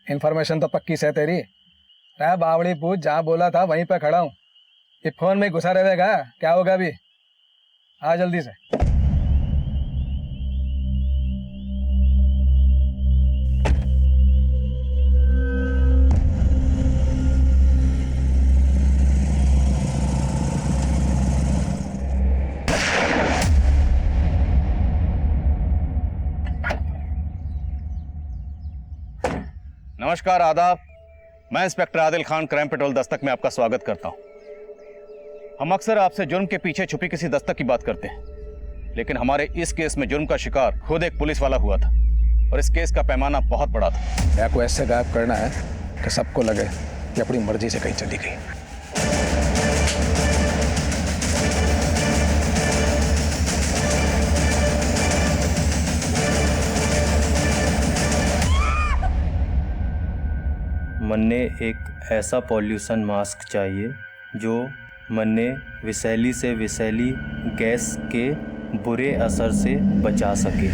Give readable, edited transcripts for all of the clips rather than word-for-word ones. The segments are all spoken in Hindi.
इन्फॉर्मेशन तो पक्की से तेरी। रे बावड़ी पूछ, जहाँ बोला था वहीं पे खड़ा हूँ। ये फोन में घुसा रहेगा, क्या होगा अभी? आ जल्दी से। नमस्कार, आदाब। मैं inspector Adil Khan, crime petrol Dastak में आपका स्वागत करता हूं। हम अक्सर आपसे जुर्म के पीछे छुपी किसी दस्तक की बात करते हैं, लेकिन हमारे इस केस में जुर्म का शिकार खुद एक पुलिस वाला हुआ था और इस केस का पैमाना बहुत बड़ा था। या को ऐसे गायब करना है कि सबको लगे कि अपनी मर्जी से कहीं चली गई। मन्ने एक ऐसा पॉल्यूशन मास्क चाहिए जो मन्ने विषैली से विषैली गैस के बुरे असर से बचा सके।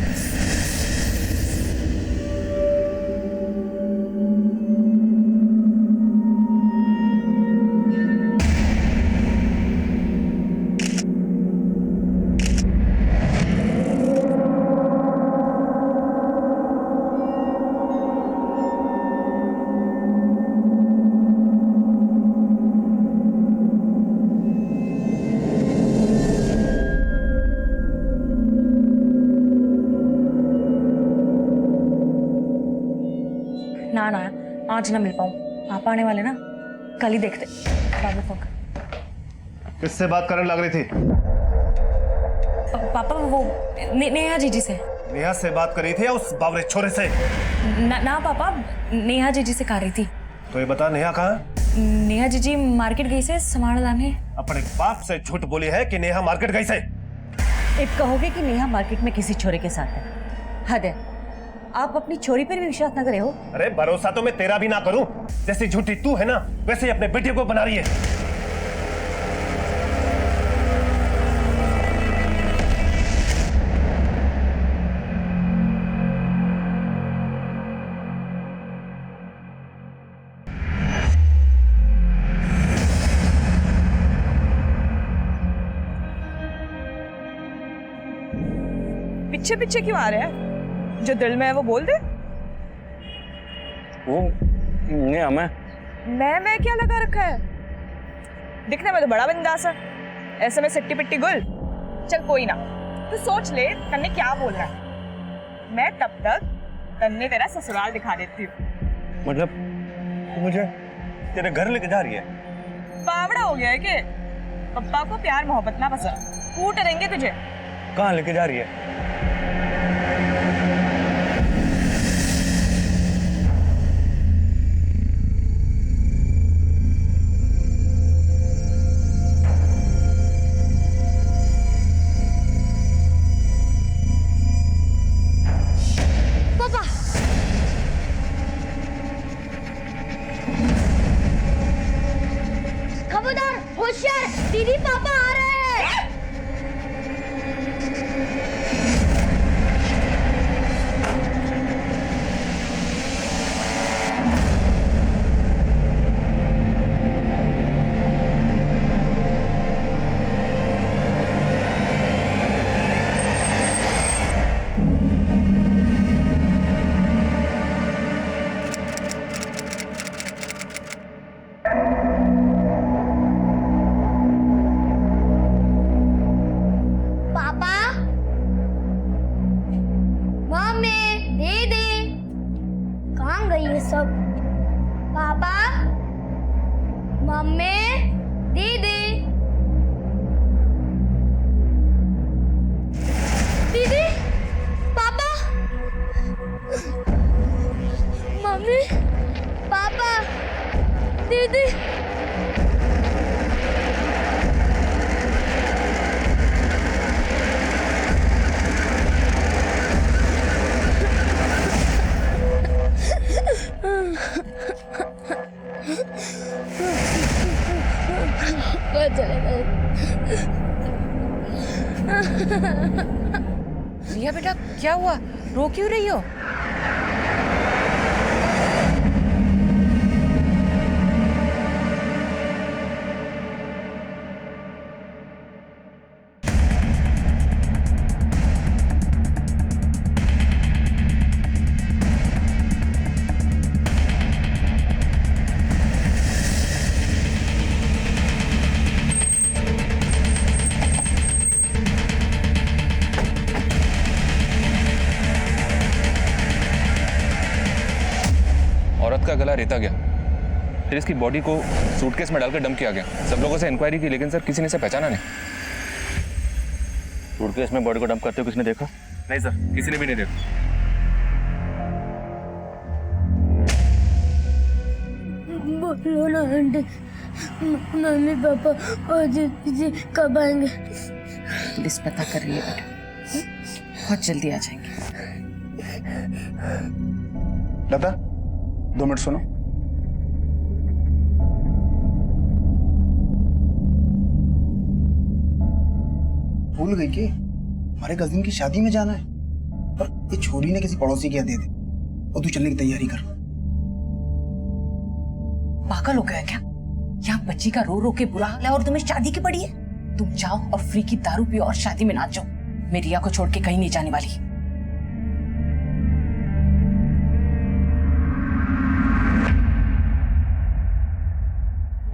ना आज ना मिल पाऊं। पापा आने वाले ना, कल ही देखते। बाबू फोन कर। किससे बात करने लग रही थी? पापा वो नेहा जीजी से। नेहा से बात कर रही थी या उस बावरे छोरे से? ना पापा, नेहा जीजी से कर रही थी। तो ये बता, नेहा कहाँ? नेहा जीजी मार्केट गई से सामान लाने। अपने बाप से झूठ बोली है कि नेहा मार्केट गई से। एक कहोगे कि नेहा मार्केट में किसी छोरे के साथ है? हद है। आप अपनी छोरी पर भी विश्वास न करे हो। अरे भरोसा तो मैं तेरा भी ना करूं। जैसी झूठी तू है ना, वैसे ही अपने बेटे को बना रही है। पीछे पीछे क्यों आ रहा है? जो दिल में है वो बोल दे। वो नहीं, मैं क्या लगा रखा है? दिखने में तो बड़ा बिंदास है, ऐसे में सिट्टी पिट्टी गुल। चल कोई ना, तू सोच ले तन्ने क्या बोलना है। मैं तब तक तन्ने तेरा ससुराल दिखा देती हूँ। मतलब मुझे तेरे घर लेके जा रही है? बावड़ा हो गया है कि पप्पा को प्यार मोहब्बत ना पसंद, कूट देंगे तुझे। कहाँ लेके जा रही है? खबरदार, होशियार, दीदी पापा आ रहे हैं। सब पापा, मम्मी, दीदी, दीदी, पापा, मम्मी, पापा, दीदी। रिया बेटा, क्या हुआ? रो क्यों रही हो? औरत का गला रेता गया, फिर इसकी बॉडी को सूटकेस में डालकर डंप किया गया। सब लोगों से इंक्वायरी की, लेकिन सर किसी ने इसे पहचाना नहीं। सूटकेस में बॉडी को डंप करते हुए किसने देखा? नहीं सर, किसी ने भी नहीं देखा। बोलो ना आंटी, मम्मी पापा और दीदी कब आएंगे? पुलिस पता कर रही है बेटा, बहुत जल्दी आ जाएंगे। लता 2 मिनट सुनो। भूल गई कि हमारे कजिन की शादी में जाना है, और ये छोरी ने किसी पड़ोसी के दे दे और तू चलने की तैयारी कर। पागल हो गया क्या? यहाँ बच्ची का रो रो के बुरा हाल है और तुम्हें शादी की पड़ी है। तुम जाओ और फ्री की दारू पियो और शादी में नाचो। मैं रिया को छोड़ के कहीं नहीं जाने वाली।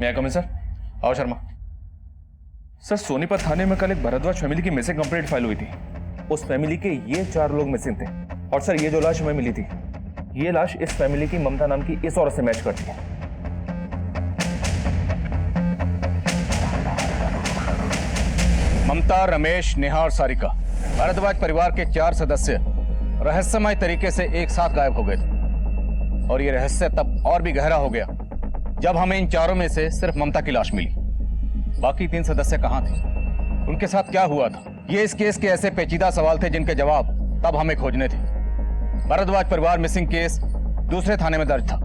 मैं कम सर। आओ शर्मा। सर, सोनीपत थाने में कल एक भरद्वाज फैमिली की मिसिंग कंप्लेंट फाइल हुई थी। उस फैमिली के ये 4 लोग मिसिंग थे, और सर ये जो लाश हमें मिली थी, ये लाश इस फैमिली की ममता नाम की इस औरत से मैच करती है। ममता, रमेश, नेहा और सारिका, भारद्वाज परिवार के 4 सदस्य रहस्यमय तरीके से एक साथ गायब हो गए थे। और ये रहस्य तब और भी गहरा हो गया जब हमें इन 4 में से सिर्फ ममता की लाश मिली। बाकी 3 सदस्य कहां थे, उनके साथ क्या हुआ था, ये इस केस के ऐसे पेचीदा सवाल थे जिनके जवाब तब हमें खोजने थे। भारद्वाज परिवार मिसिंग केस दूसरे थाने में दर्ज था,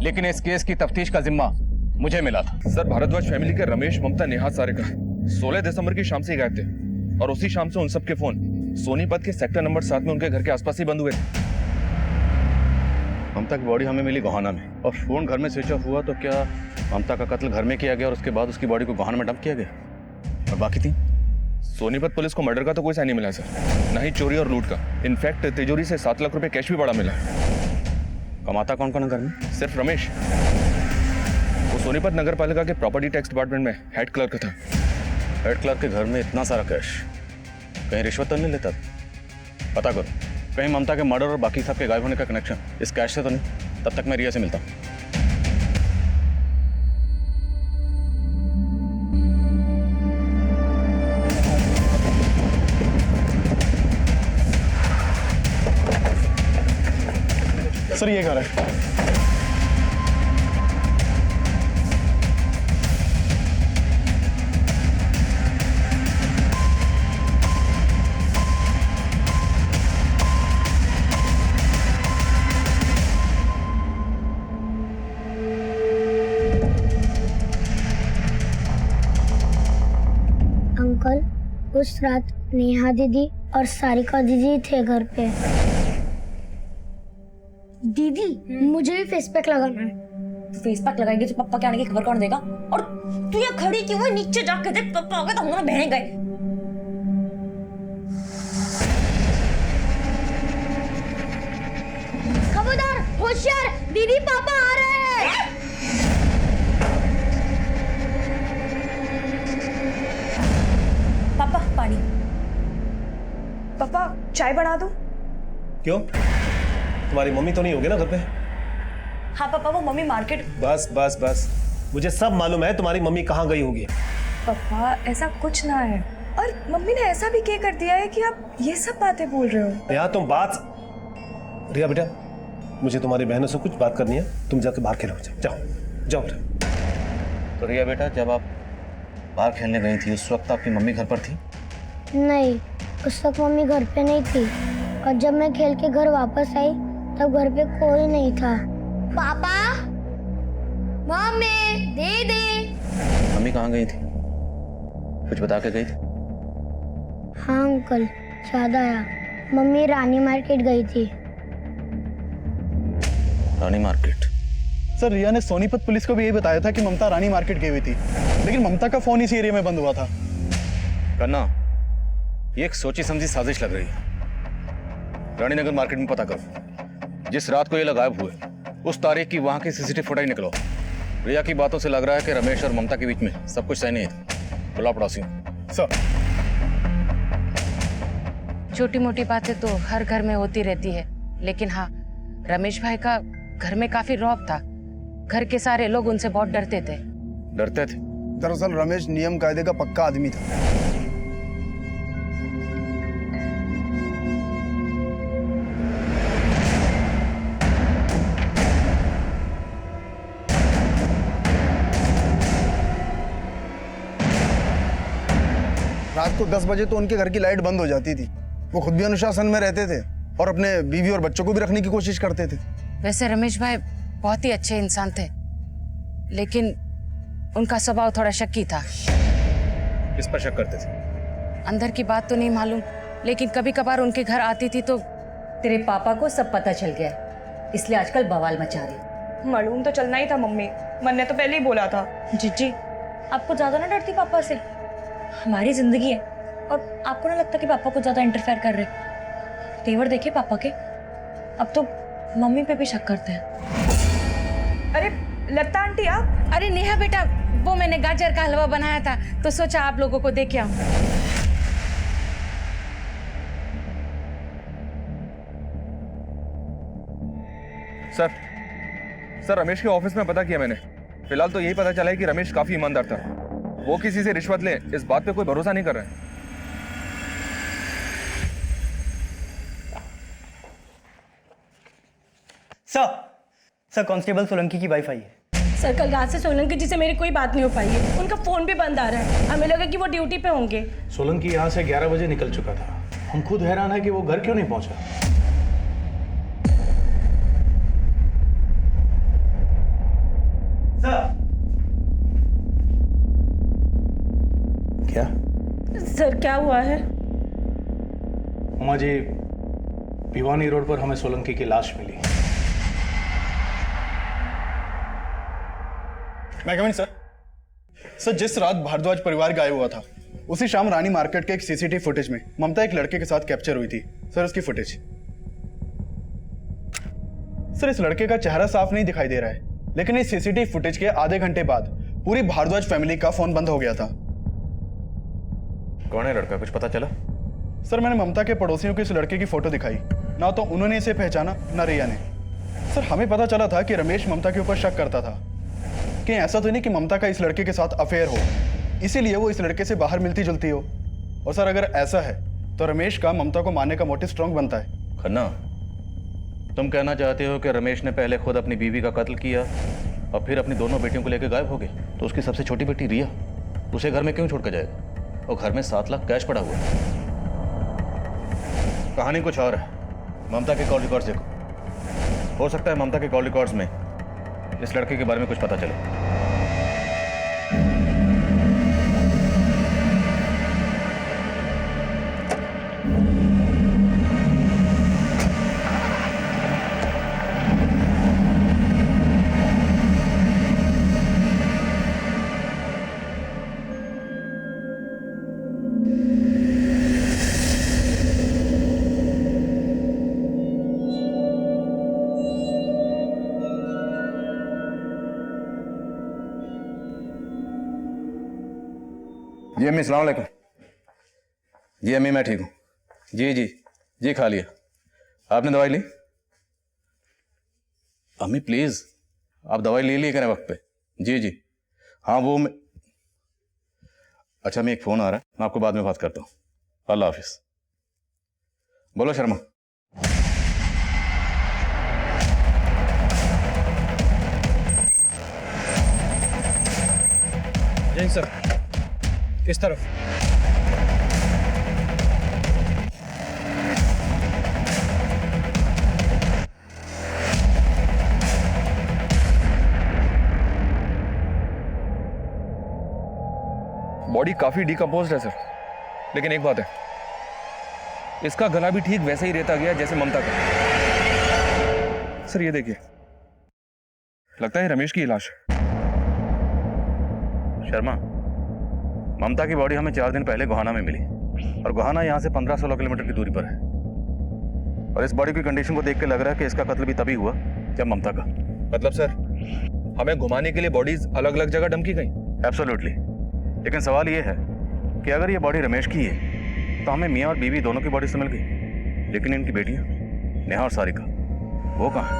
लेकिन इस केस की तफ्तीश का जिम्मा मुझे मिला था। सर, भारद्वाज फैमिली के रमेश, ममता, नेहा, सारिका 16 दिसंबर की शाम से ही गायब थे, और उसी शाम से उन सबके फोन सोनीपत के सेक्टर नंबर 7 में उनके घर के आसपास ही बंद हुए थे। ममता की बॉडी हमें मिली गोहाना में, और फोन घर में स्विच ऑफ हुआ, तो क्या ममता का कत्ल घर में किया गया और उसके बाद उसकी बॉडी को गोहाना में डंप किया गया? और बाकी 3? सोनीपत पुलिस को मर्डर का तो कोई साइन नहीं मिला सर, ना ही चोरी और लूट का। इनफैक्ट तिजोरी से 7 लाख रुपए कैश भी बड़ा मिला। कमाता कौन कौन है घर में? सिर्फ रमेश। वो सोनीपत नगर पालिका के प्रॉपर्टी टैक्स डिपार्टमेंट में हेड क्लर्क था। हेड क्लर्क के घर में इतना सारा कैश, कहीं रिश्वत तो नहीं लेता? पता करो, कहीं ममता के मर्डर और बाकी सब के गायब होने का कनेक्शन इस कैश से तो नहीं। तब तक मैं रिया से मिलता हूँ। सर ये घर है। अंकल, उस रात नेहा दीदी और सारिका दीदी थे घर पे। दीदी, मुझे भी फेस पैक लगाना है। फेस पैक लगाएगी तो पापा के आने की खबर कौन देगा? और तू यहाँ खड़ी क्यों है? नीचे जाके देख, पापा आ गए तो हम दोनों बहने गए। खबरदार, होशियार, दीदी पापा आ रहे हैं। पापा पानी। पापा चाय बना दूं? क्यों, तुम्हारी मम्मी तो नहीं होगी ना घर पे? हाँ पापा, वो मम्मी मार्केट। बस बस बस, मुझे सब मालूम है तुम्हारी मम्मी कहाँ गई होगी। पापा ऐसा कुछ ना है, और मम्मी ने ऐसा भी क्या कर दिया है कि आप ये सब बातें बोल रहे हो? यहाँ तुम बात। रिया बेटा, मुझे तुम्हारी बहनों से कुछ बात करनी है, तुम जाके बाहर खेलो। जाओ जाओ बेटा। तो रिया बेटा, जब आप बाहर खेलने गई थी उस वक्त आपकी मम्मी घर पर थी? नहीं, उस वक्त मम्मी घर पे नहीं थी, और जब मैं खेल के घर वापस आई तब घर पे कोई नहीं था। पापा, मम्मी, दीदी। मम्मी कहाँ गई थी? कुछ बता के गई थी? हाँ अंकल, याद आया, मम्मी रानी मार्केट गई थी। रानी मार्केट? सर, रिया ने सोनीपत पुलिस को भी यही बताया था कि ममता रानी मार्केट गई हुई थी, लेकिन ममता का फोन इसी एरिया में बंद हुआ था। करना, ये एक सोची समझी साजिश लग रही है। रानीनगर मार्केट में पता करो, जिस रात को ये लोग गायब हुए उस तारीख की वहां की सीसीटीवी फुटेज निकलो। रिया की बातों से लग रहा है कि रमेश और ममता के बीच में सब कुछ सही नहीं है। बुलाओ पड़ोसियों। सर, छोटी मोटी बातें तो हर घर में होती रहती है, लेकिन हाँ, रमेश भाई का घर में काफी रौब था। घर के सारे लोग उनसे बहुत डरते थे। डरते थे? दरअसल रमेश नियम कायदे का पक्का आदमी था। रात को 10 बजे तो उनके घर की लाइट बंद हो जाती थी। वो खुद भी अनुशासन में रहते थे और अपने बीवी और बच्चों को भी रखने की कोशिश करते थे। वैसे रमेश भाई बहुत ही अच्छे इंसान थे, लेकिन उनका स्वभाव थोड़ा शक्की था। किस पर शक करते थे? अंदर की बात तो नहीं मालूम, लेकिन कभी कभार उनके घर आती थी तो। तेरे पापा को सब पता चल गया, इसलिए आजकल बवाल मचा रही। मालूम तो चलना ही था मम्मी, मन ने तो पहले ही बोला था। जीजी, आपको ज्यादा ना डरती पापा से? हमारी जिंदगी है और आपको ना लगता कि पापा को ज्यादा इंटरफेयर कर रहे? तेवर देखे पापा के, अब तो मम्मी पे भी शक करते हैं। अरे लता आंटी आप? अरे नेहा बेटा, वो मैंने गाजर का हलवा बनाया था तो सोचा आप लोगों को दे के आऊं। सर रमेश के ऑफिस में पता किया मैंने। फिलहाल तो यही पता चला है कि रमेश काफी ईमानदार था। वो किसी से रिश्वत ले इस बात पे कोई भरोसा नहीं कर रहा है। सर कांस्टेबल सोलंकी की वाइफ आई है। सर कल रात से सोलंकी जी से मेरी कोई बात नहीं हो पाई है। उनका फोन भी बंद आ रहा है। हमें लगा कि वो ड्यूटी पे होंगे। सोलंकी यहाँ से 11 बजे निकल चुका था। हम खुद हैरान है कि वो घर क्यों नहीं पहुंचा। सर क्या? सर क्या हुआ है? उमा जी, भिवानी रोड पर हमें सोलंकी की लाश मिली। मैं कमिंग सर? सर, जिस रात भारद्वाज परिवार गायब हुआ था, उसी शाम रानी मार्केट के एक सीसीटीवी फुटेज में ममता एक लड़के के साथ कैप्चर हुई थी। सर उसकी फुटेज। सर इस लड़के का चेहरा साफ नहीं दिखाई दे रहा है, लेकिन इस सीसीटीवी फुटेज के आधे घंटे बाद पूरी भारद्वाज फैमिली का फोन बंद हो गया था। कौन है लड़का, कुछ पता चला? सर मैंने ममता के पड़ोसियों को इस लड़के की फोटो दिखाई, ना तो उन्होंने इसे पहचाना ना रिया ने। सर हमें पता चला था कि रमेश ममता के ऊपर शक करता था कि ऐसा तो नहीं कि ममता का इस लड़के के साथ अफेयर हो, इसीलिए वो इस लड़के से बाहर मिलती जुलती हो। और सर अगर ऐसा है तो रमेश का ममता को मारने का मोटिव स्ट्रॉन्ग बनता है। खन्ना, तुम कहना चाहते हो कि रमेश ने पहले खुद अपनी बीवी का कत्ल किया और फिर अपनी दोनों बेटियों को लेकर गायब हो गए, तो उसकी सबसे छोटी बेटी रिया उसे घर में क्यों छोड़ कर जाएगा? और घर में 7 लाख कैश पड़ा हुआ है। कहानी कुछ और है। ममता के कॉल रिकॉर्ड्स देखो, हो सकता है ममता के कॉल रिकॉर्ड्स में इस लड़के के बारे में कुछ पता चले। जी अम्मी, सलाम अलैकुम। जी अम्मी, मैं ठीक हूँ। जी जी जी, खा लिया। आपने दवाई ली? अम्मी प्लीज, आप दवाई ले लिए करें वक्त पे। जी जी हाँ, वो मैं। अच्छा, मैं एक फ़ोन आ रहा है, मैं आपको बाद में बात करता हूँ। अल्लाह हाफिज। बोलो शर्मा। जी सर, इस तरफ। बॉडी काफी डिकम्पोज्ड है सर, लेकिन एक बात है, इसका गला भी ठीक वैसे ही रहता गया जैसे ममता का। सर ये देखिए, लगता है रमेश की लाश है। शर्मा, ममता की बॉडी हमें 4 दिन पहले गोहाना में मिली और गोहाना यहाँ से 15-16 किलोमीटर की दूरी पर है। और इस बॉडी की कंडीशन को देख के लग रहा है कि इसका कत्ल भी तभी हुआ जब ममता का। मतलब सर, हमें घुमाने के लिए बॉडीज अलग अलग जगह डंप की गई? एब्सोल्युटली। लेकिन सवाल ये है कि अगर ये बॉडी रमेश की है तो हमें मियाँ और बीवी दोनों की बॉडी से मिल गई, लेकिन इनकी बेटियाँ नेहा और सारिका वो कहाँ हैं?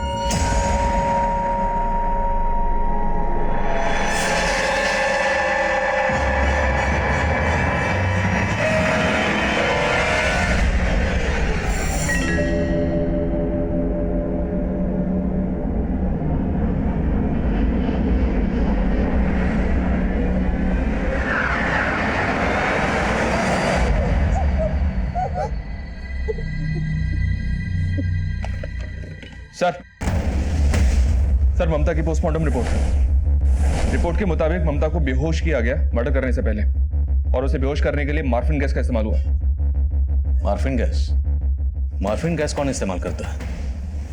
सर, ममता की पोस्टमार्टम रिपोर्ट के मुताबिक ममता को बेहोश किया गया मर्डर करने से पहले, और उसे बेहोश करने के लिए मार्फिन गैस का इस्तेमाल हुआ। मार्फिन गैस कौन इस्तेमाल करता है?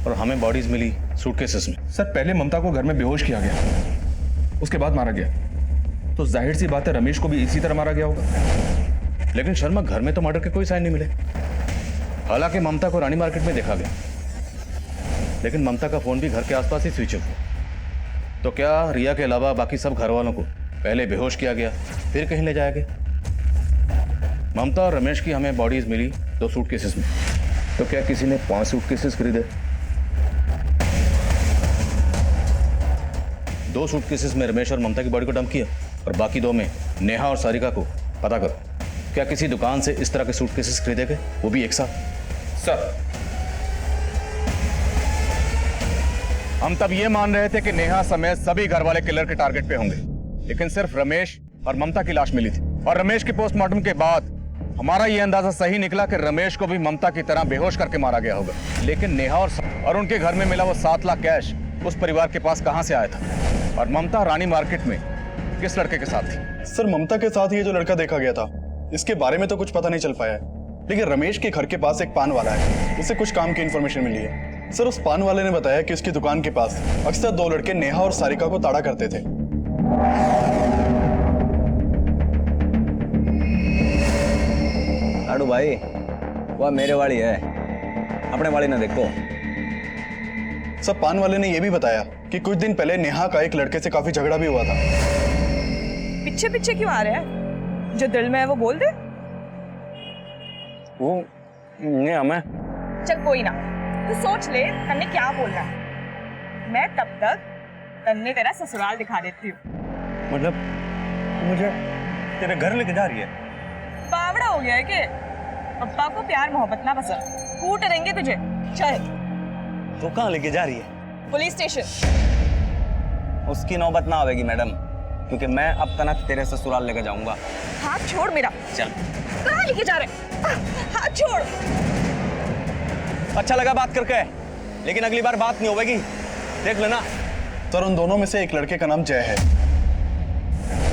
और हमें बॉडीज मिली सूटकेसेस में। सर, पहले ममता को घर में बेहोश किया गया, उसके बाद मारा गया, तो जाहिर सी बात है रमेश को भी इसी तरह मारा गया होगा। लेकिन शर्मा, घर में तो मर्डर के कोई साइन नहीं मिले। हालांकि ममता को रानी मार्केट में देखा गया, लेकिन ममता का फोन भी घर के आसपास ही स्विच ऑफ हुआ। तो क्या रिया के अलावा बाकी सब घर वालों को पहले बेहोश किया गया, फिर कहीं ले जाया गया? ममता और रमेश की हमें बॉडीज मिली 2 सूटकेसेस में, तो क्या किसी ने 5 सूटकेसेस खरीदे? 2 सूटकेसेस में रमेश और ममता की बॉडी को डंप किया, और बाकी 2 में नेहा और सारिका को। पता करो, क्या किसी दुकान से इस तरह के सूटकेसेस खरीदे गए, वो भी एक साथ? सर, हम तब ये मान रहे थे कि नेहा समेत सभी घर वाले किलर के टारगेट पे होंगे, लेकिन सिर्फ रमेश और ममता की लाश मिली थी। और रमेश के पोस्टमार्टम के बाद हमारा ये अंदाजा सही निकला कि रमेश को भी ममता की तरह बेहोश करके मारा गया होगा। लेकिन नेहा और उनके घर में मिला वो 7 लाख कैश उस परिवार के पास कहां से आया था? और ममता रानी मार्केट में किस लड़के के साथ थी? सर, ममता के साथ ये जो लड़का देखा गया था, इसके बारे में तो कुछ पता नहीं चल पाया है, लेकिन रमेश के घर के पास एक पान वाला है, उससे कुछ काम की इंफॉर्मेशन मिली है। सर, उस पान वाले ने बताया कि उसकी दुकान के पास अक्सर 2 लड़के नेहा और सारिका को ताड़ा करते थे। लाडू भाई, वह मेरे वाली है, अपने वाली ना देखो। सब पान वाले ने यह भी बताया कि कुछ दिन पहले नेहा का एक लड़के से काफी झगड़ा भी हुआ था। पीछे पीछे क्यों आ रहे हैं? जो दिल में है वो बोल दे। वो नहीं हमें। चल कोई ना, तू सोच ले तन्ने क्या बोलना है। मैं तब तक तन्ने तेरा ससुराल दिखा देती हूँ। मतलब मुझे तेरे घर लेके जा रही है? बावड़ा हो गया है कि पप्पा को प्यार मोहब्बत ना पसंद, कूट देंगे तुझे। चल। तो कहाँ लेके जा रही है? Police station. उसकी नौबत ना आवेगी मैडम, क्योंकि मैं अब तक तेरे ससुराल लेके जाऊंगा। हाथ छोड़ मेरा। चल। कहाँ लेके जा रहे? हाथ छोड़। अच्छा लगा बात करके, लेकिन अगली बार बात नहीं होगी, देख लेना। सर, उन दोनों में से एक लड़के का नाम जय है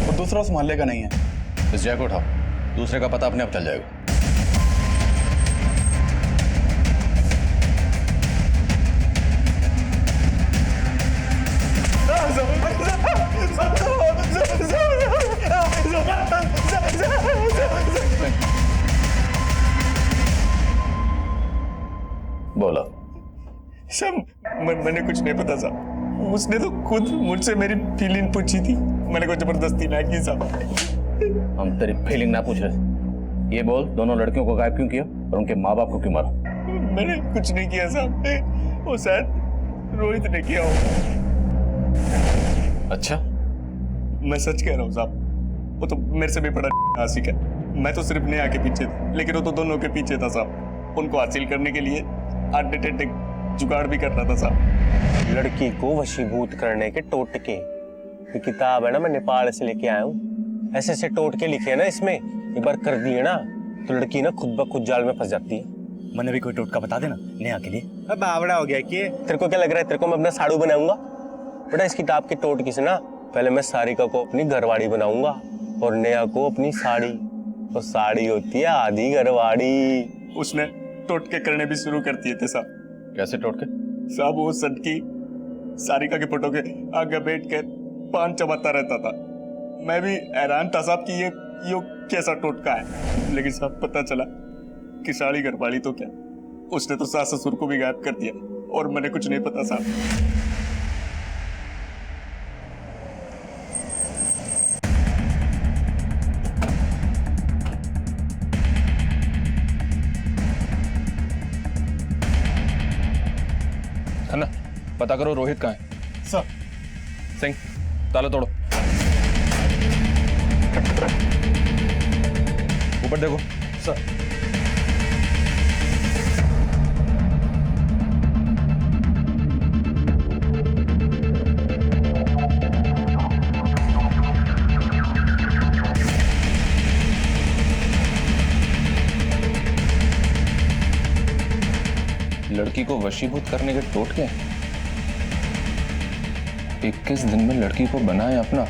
और दूसरा उस मोहल्ले का नहीं है। इस जय को उठाओ, दूसरे का पता अपने आप चल जाएगा। बोला। सब मैंने कुछ नहीं पता साहब, उसने तो खुद मुझसे मेरी फीलिंग पूछी थी, मैंने कोई जबरदस्ती ना की साहब। हम तेरी फीलिंग ना पूछ रहे, ये बोल दोनों लड़कियों को गायब क्यों किया और उनके माँ बाप को क्यों मारा? मैंने कुछ नहीं किया साहब, वो शायद रोहित ने किया हो। अच्छा, मैं सच कह रहा हूँ साहब, वो तो मेरे से भी बड़ा आशिक है। मैं तो सिर्फ नेहा के पीछे था, लेकिन वो तो दोनों के पीछे था साहब। उनको हासिल करने के लिए डिटेक्टिव जुगाड़ भी कर रहा था साहब। लड़की को वशीभूत करने के टोटके, ये किताब है ना, मैं नेपाल से लेके आया हूँ। ऐसे ऐसे टोटके लिखे हैं ना इसमें, एक बार कर दिए ना तो लड़की ना खुद ब खुद जाल में फंस जाती है। मैंने भी कोई टोटका बता देना नेहा के लिए। अब बावड़ा हो गया कि तेरे को क्या लग रहा है तेरे को मैं अपना साड़ू बनाऊंगा? बेटा, इस किताब के टोटके से ना पहले मैं सारिका को अपनी घरवाड़ी बनाऊंगा और नेहा को अपनी साड़ी। तो साड़ी होती है आधी घरवाड़ी। उसने टोटके करने भी शुरू कर दिए थे साहब। कैसे टोटके? साहब, वो सटकी सारिका के फोटो के आगे बैठ कर पान चबाता रहता था। मैं भी हैरान था साहब कि ये कैसा टोटका है, लेकिन साहब पता चला कि साड़ी घरवाली तो क्या, उसने तो सास ससुर को भी गायब कर दिया और मैंने कुछ नहीं पता साहब। है ना, पता करो रोहित कहाँ है। सर। सिंह, ताला तोड़ो। ऊपर देखो। सर। लड़की को वशीभूत करने के टोटके? 21 दिन में लड़की को बनाए अपना।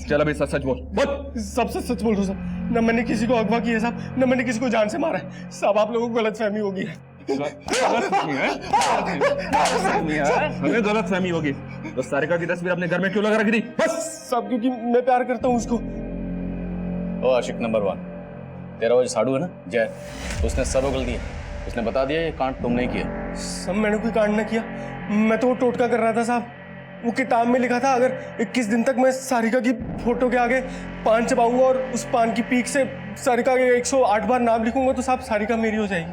चल अभी सच सच बोल। बोल, सब सच बोल रहा हूँ साहब। न मैंने किसी को अगवा किया साहब, न मैंने किसी को जान से मारा है साहब। आप लोगों को गलतफहमी होगी है। हमें गलतफहमी होगी तो सारिका की तस्वीर अपने घर में क्यों लगा रखी थी? बस सब क्योंकि मैं प्यार करता हूँ उसको। ओ आशिक नंबर 1, तेरा वो जो साड़ू है ना जय, उसने सब उगल दिया। उसने बता दिया ये कांड तुम नहीं किया। सब मैंने कोई कांड ना किया, मैं तो वो टोटका कर रहा था साहब। वो किताब में लिखा था अगर 21 दिन तक मैं सारिका की फोटो के आगे पान चबाऊंगा और उस पान की पीक से सारिका के 108 बार नाम लिखूंगा तो साहब सारिका मेरी हो जाएगी।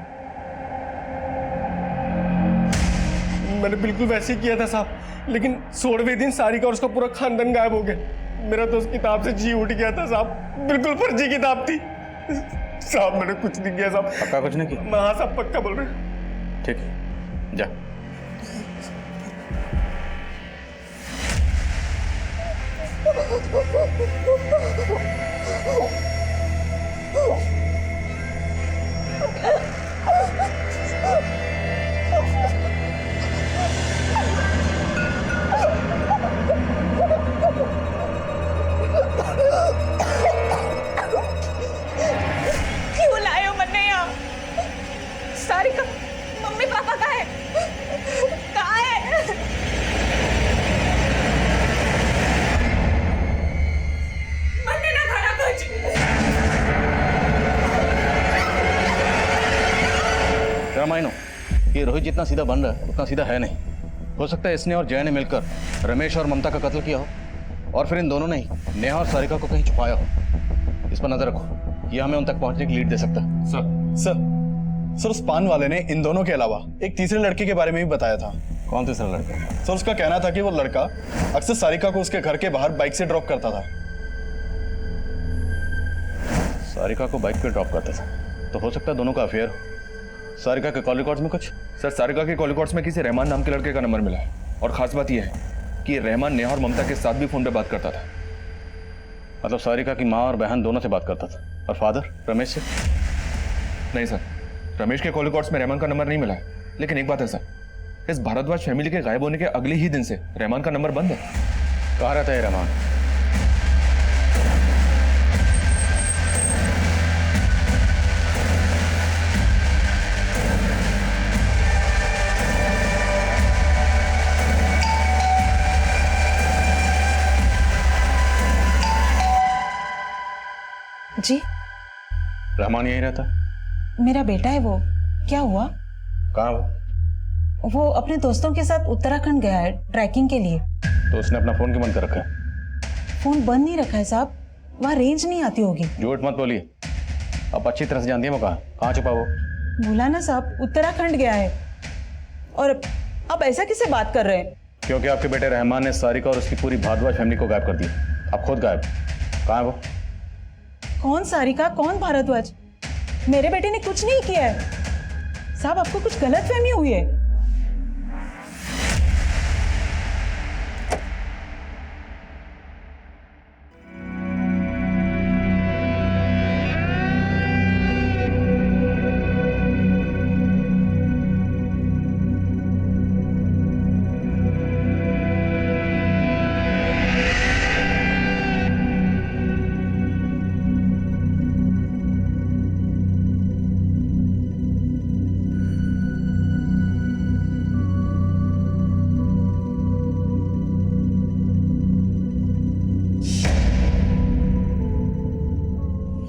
मैंने बिल्कुल वैसे ही किया था साहब, लेकिन 16वें दिन सारिका और उसका पूरा खानदान गायब हो गया। मेरा तो उस किताब से जी उठ गया था साहब, बिल्कुल फर्जी किताब थी साहब। मैंने कुछ नहीं किया साहब। पक्का कुछ नहीं किया? हाँ साहब पक्का बोल रहे। ठीक है जा। क्यों लाए हो मन्ने यहाँ? सारिका, मम्मी पापा कहाँ है? कहाँ है? मन्ने ना खाना कुछ। रामायणो, ये रोहित जितना सीधा बन रहा है उतना सीधा है नहीं। हो सकता है इसने और जय ने मिलकर रमेश और ममता का कत्ल किया हो, और फिर इन दोनों ने ही नेहा और सारिका को कहीं छुपाया हो। इस पर नजर रखो, ये हमें उन तक पहुंचने की लीड दे सकता है। सर उस पान वाले ने इन दोनों के अलावा एक तीसरे लड़के के बारे में भी बताया था। कौन तीसरा लड़का? सर उसका कहना था कि वो लड़का अक्सर सारिका को उसके घर के बाहर बाइक से ड्रॉप करता था। सारिका को बाइक पे ड्रॉप करता था तो हो सकता है दोनों का अफेयर हो। सारिका के कॉल रिकॉर्ड्स में कुछ? सर सारिका के कॉल रिकॉर्ड्स में किसी रहमान नाम के लड़के का नंबर मिला है, और खास बात यह है कि रहमान नेहा और ममता के साथ भी फोन पे बात करता था। मतलब सारिका की माँ और बहन दोनों से बात करता था, और फादर रमेश से? नहीं सर, रमेश के कॉल रिकॉर्ड्स में रहमान का नंबर नहीं मिला है। लेकिन एक बात है सर, इस भारद्वाज फैमिली के गायब होने के अगले ही दिन से रहमान का नंबर बंद है। कहाँ रहता है रहमान? जी रहमान यहीं रहता? मेरा बेटा है वो। क्या हुआ? कहाँ वो अपने दोस्तों के साथ उत्तराखंड गया है ट्रैकिंग के लिए। तो उसने अपना फोन क्यों बंद कर रखा है? फोन बंद नहीं रखा है साहब, वहाँ रेंज नहीं आती होगी। झूठ मत बोलिए, आप अच्छी तरह से जानती है वो कहाँ छुपा वो? बोला ना साहब, उत्तराखंड गया है। और आप ऐसा किससे बात कर रहे हैं? क्योंकि आपके बेटे रहमान ने सारिका और उसकी पूरी भारद्वाज फैमिली को गायब कर दिया। आप खुद गायब। कहाँ है वो? कौन सारिका, कौन भारद्वाज? मेरे बेटे ने कुछ नहीं किया है साहब, आपको कुछ गलतफहमी हुई है।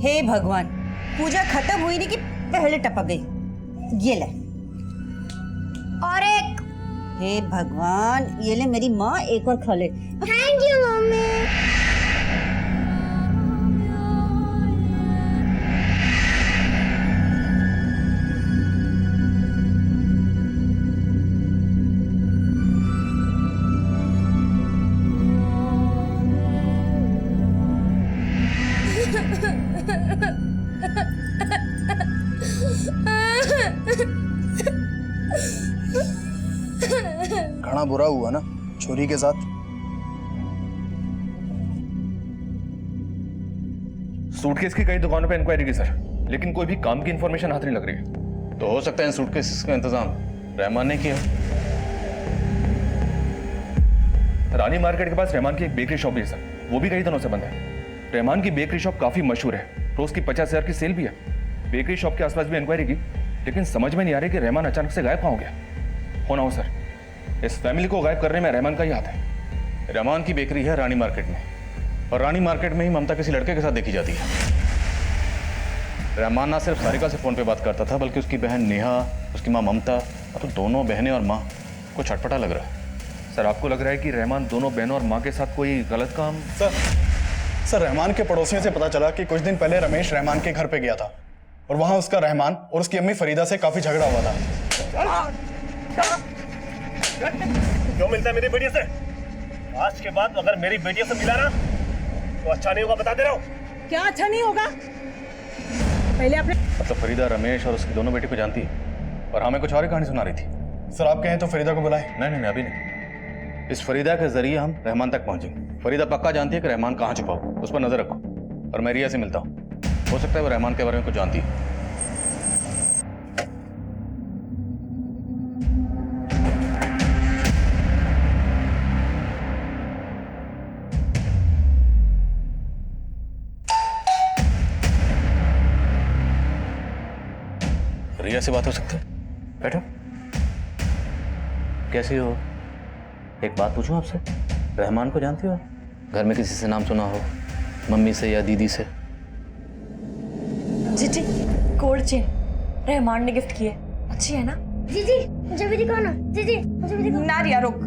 हे भगवान, पूजा खत्म हुई नहीं कि पहले टपक गई। ये ले और एक। हे भगवान, ये ले मेरी माँ, एक और खा ले। Thank you mummy. घना बुरा हुआ ना छोरी के साथ। सूटकेस की कई दुकानों पे इंक्वायरी की सर, लेकिन कोई भी काम की इंफॉर्मेशन हाथ नहीं लग रही है। तो हो सकता है इन सूटकेसेस का इंतजाम रहमान ने किया। रानी मार्केट के पास रहमान की एक बेकरी शॉप भी है सर, वो भी कई दिनों से बंद है। रहमान की बेकरी शॉप काफी मशहूर है, रोज की 50,000 की सेल भी है। बेकरी शॉप के आसपास भी इंक्वायरी की, लेकिन समझ में नहीं आ रही कि रहमान अचानक से गायब कहाँ हो गया। हो ना हो सर, इस फैमिली को गायब करने में रहमान का ही हाथ है। रहमान की बेकरी है रानी मार्केट में, और रानी मार्केट में ही ममता किसी लड़के के साथ देखी जाती है। रहमान ना सिर्फ सारिका से फोन पे बात करता था, बल्कि उसकी बहन नेहा, उसकी माँ ममता, तो दोनों बहनें और माँ को छटपटा लग रहा है। सर आपको लग रहा है कि रहमान दोनों बहनों और माँ के साथ कोई गलत काम? सर रहमान के पड़ोसियों से पता चला कि कुछ दिन पहले रमेश रहमान के घर पे गया था और वहां उसका रहमान और उसकी अम्मी फरीदा से काफी झगड़ा हुआ था। क्यों मिलता है मेरी बेटियों से? आज के बाद अगर मेरी बेटियों से मिला ना तो अच्छा नहीं होगा, बता दे रहा हूँ। क्या अच्छा नहीं होगा? पहले अपने मतलब फरीदा रमेश और उसकी दोनों बेटी को जानती है और हमें कुछ और ही कहानी सुना रही थी। सर आप कहें तो फरीदा को बुलाएं। नहीं अभी नहीं। इस फरीदा के जरिए हम रहमान तक पहुंचेंगे। फरीदा पक्का जानती है कि रहमान कहाँ छुपा हो, उस पर नजर रखो। और मैं रिया से मिलता हूँ, हो सकता है वो रहमान के बारे में कुछ जानती है। रिया से बात हो सकती है? बैठो। कैसी हो? एक बात पूछूं आपसे, रहमान को जानती हो? घर में किसी से नाम सुना हो, मम्मी से या दीदी से? जी गोल्ड चेन रहमान ने गिफ्ट की है, अच्छी है ना? जी मुझे भी दिखाओ ना। जी मुझे भी दिखाओ ना रिया रुक।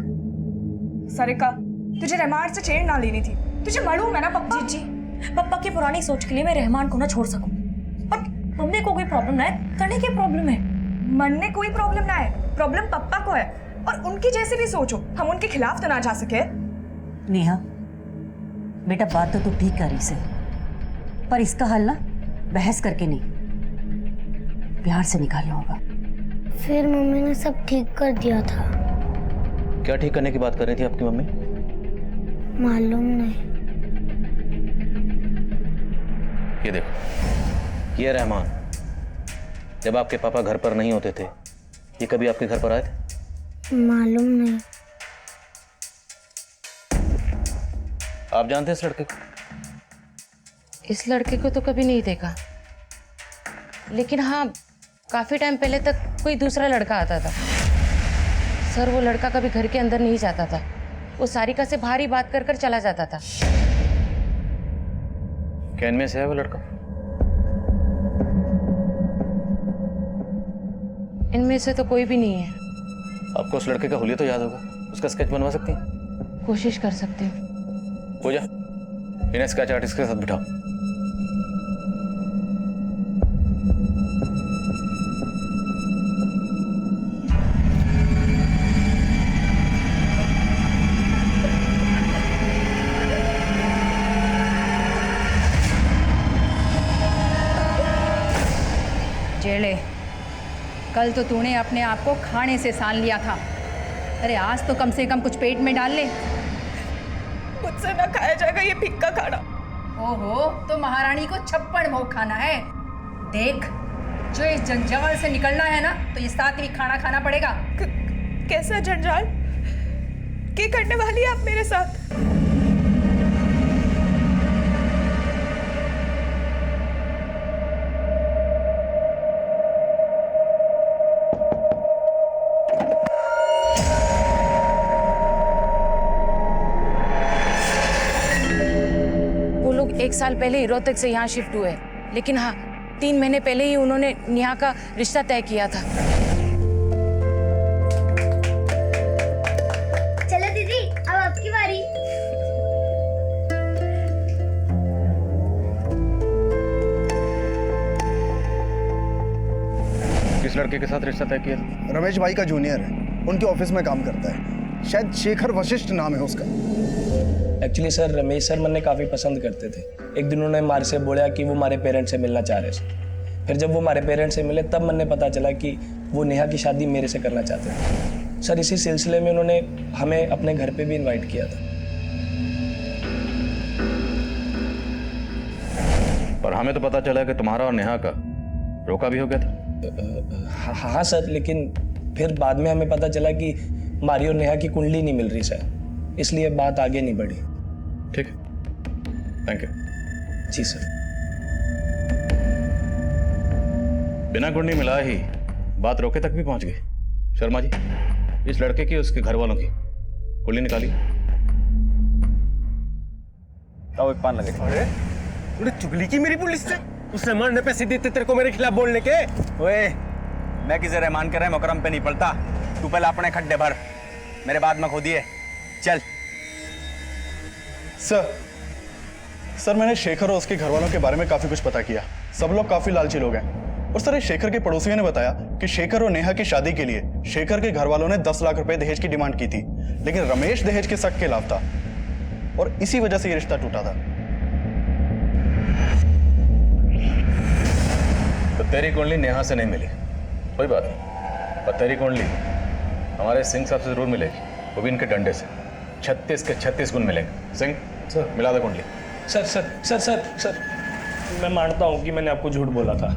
सारिका तुझे रहमान से चेन ना लेनी थी, तुझे मालूम है ना पप्पा। जी पप्पा की पुरानी सोच के लिए मैं रहमान को ना छोड़ सकूं, और मम्मी को कोई प्रॉब्लम ना है, करने की प्रॉब्लम है। मन में कोई प्रॉब्लम ना है, प्रॉब्लम पप्पा को है, और उनकी जैसे भी सोचो, हम उनके खिलाफ तो ना जा सके। नेहा बेटा बात तो तू ठीक कर रही से, पर इसका हल ना बहस करके नहीं, प्यार से निकालना होगा। फिर मम्मी ने सब ठीक कर दिया था। क्या ठीक करने की बात कर रही थी आपकी मम्मी? मालूम नहीं। ये देखो, ये रहमान जब आपके पापा घर पर नहीं होते थे, ये कभी आपके घर पर आए थे? मालूम नहीं। आप जानते हैं इस लड़के को? इस लड़के को तो कभी नहीं देखा, लेकिन हाँ काफी टाइम पहले तक कोई दूसरा लड़का आता था। सर वो लड़का कभी घर के अंदर नहीं जाता था, वो सारिका से बाहर ही बात कर कर चला जाता था। क्या इनमें से है वो लड़का? इनमें से तो कोई भी नहीं है। आपको उस लड़के का हुलिया तो याद होगा, उसका स्केच बनवा सकती हैं? कोशिश कर सकते हो। पूजा, इन्हें स्केच आर्टिस्ट के साथ बिठाओ। जेले, कल तो तूने अपने आप को खाने से सान लिया था, अरे आज तो कम से कम कुछ पेट में डाल ले। मुझसे ना खाया जाएगा ये फिक्का खाना। ओहो, तो महारानी को 56 भोग खाना है। देख, जो इस जंजाल से निकलना है ना, तो ये सात्विक खाना खाना पड़ेगा। कैसा जंजाल? क्या करने वाली है आप मेरे साथ? एक साल पहले ही रोहतक से यहाँ शिफ्ट हुए, लेकिन हाँ 3 महीने पहले ही उन्होंने नेहा का रिश्ता तय किया था। चलो दीदी, अब आपकी बारी। किस लड़के के साथ रिश्ता तय किया? रमेश भाई का जूनियर है, उनके ऑफिस में काम करता है, शायद शेखर वशिष्ठ नाम है उसका। एक्चुअली सर रमेश सर मैंने काफ़ी पसंद करते थे। एक दिन उन्होंने मारे से बोला कि वो हमारे पेरेंट्स से मिलना चाह रहे थे। फिर जब वो हमारे पेरेंट्स से मिले तब मैंने पता चला कि वो नेहा की शादी मेरे से करना चाहते थे सर। इसी सिलसिले में उन्होंने हमें अपने घर पे भी इनवाइट किया था। पर हमें तो पता चला कि तुम्हारा और नेहा का रोका भी हो गया था। हाँ सर, लेकिन फिर बाद में हमें पता चला कि मारी और नेहा की कुंडली नहीं मिल रही सर, इसलिए बात आगे नहीं बढ़ी। ठीक है, थैंक यू। Ji sir. बिना कुंडली मिला ही बात रोके तक भी पहुंच गई। शर्मा जी, इस लड़के की उसके घर वालों की कुंडली निकाली। तो एक पान लगे। अरे तूने चुगली की मेरी पुलिस से? उसने मरने पैसे देते तेरे को मेरे खिलाफ बोलने के? ओए, मैं किसे रहमान कर रहा है मुकरम पे नहीं पड़ता। तू पहले अपने खड्डे भर, मेरे बाद में खोदिए। चल। सर मैंने शेखर और उसके घर वालों के बारे में काफी कुछ पता किया। सब लोग काफी लालची लोग हैं। और सर ये शेखर के पड़ोसियों ने बताया कि शेखर और नेहा की शादी के लिए शेखर के घर वालों ने 10 लाख रुपए दहेज की डिमांड की थी, लेकिन रमेश दहेज के शक के खिलाफ था और इसी वजह से ये रिश्ता टूटा था। तो तेरी कुंडली नेहा से नहीं मिली, कोई बात नहीं, पर तेरी कुंडली हमारे सिंह साहब से जरूर मिलेगी, वो भी इनके डंडे से। 36 के 36 गुण मिलेंगे। सिंह सर, मिला दे कुंडली। Sir sir sir sir sir मैं मानता हूँ कि मैंने आपको झूठ बोला था,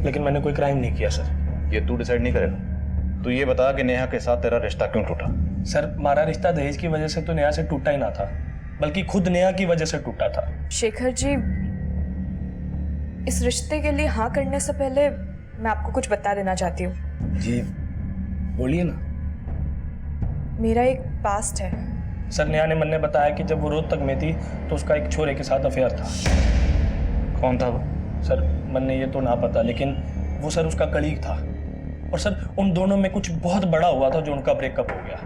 लेकिन मैंने कोई क्राइम नहीं किया सर। ये तू डिसाइड नहीं करेगा। तू ये बता कि नेहा के साथ तेरा रिश्ता क्यों टूटा? सर हमारा रिश्ता दहेज की वजह से तो नेहा से टूटा ही ना था, बल्कि खुद नेहा की वजह से टूटा था। शेखर जी, इस रिश्ते के लिए हाँ करने से पहले मैं आपको कुछ बता देना चाहती हूँ। जी बोलिए ना। मेरा एक पास्ट है। सर नेहा ने मन ने बताया कि जब वो रोहतक में थी तो उसका एक छोरे के साथ अफेयर था। कौन था वो? सर मन ने ये तो ना पता, लेकिन वो सर उसका कलीग था। और सर उन दोनों में कुछ बहुत बड़ा हुआ था जो उनका ब्रेकअप हो गया,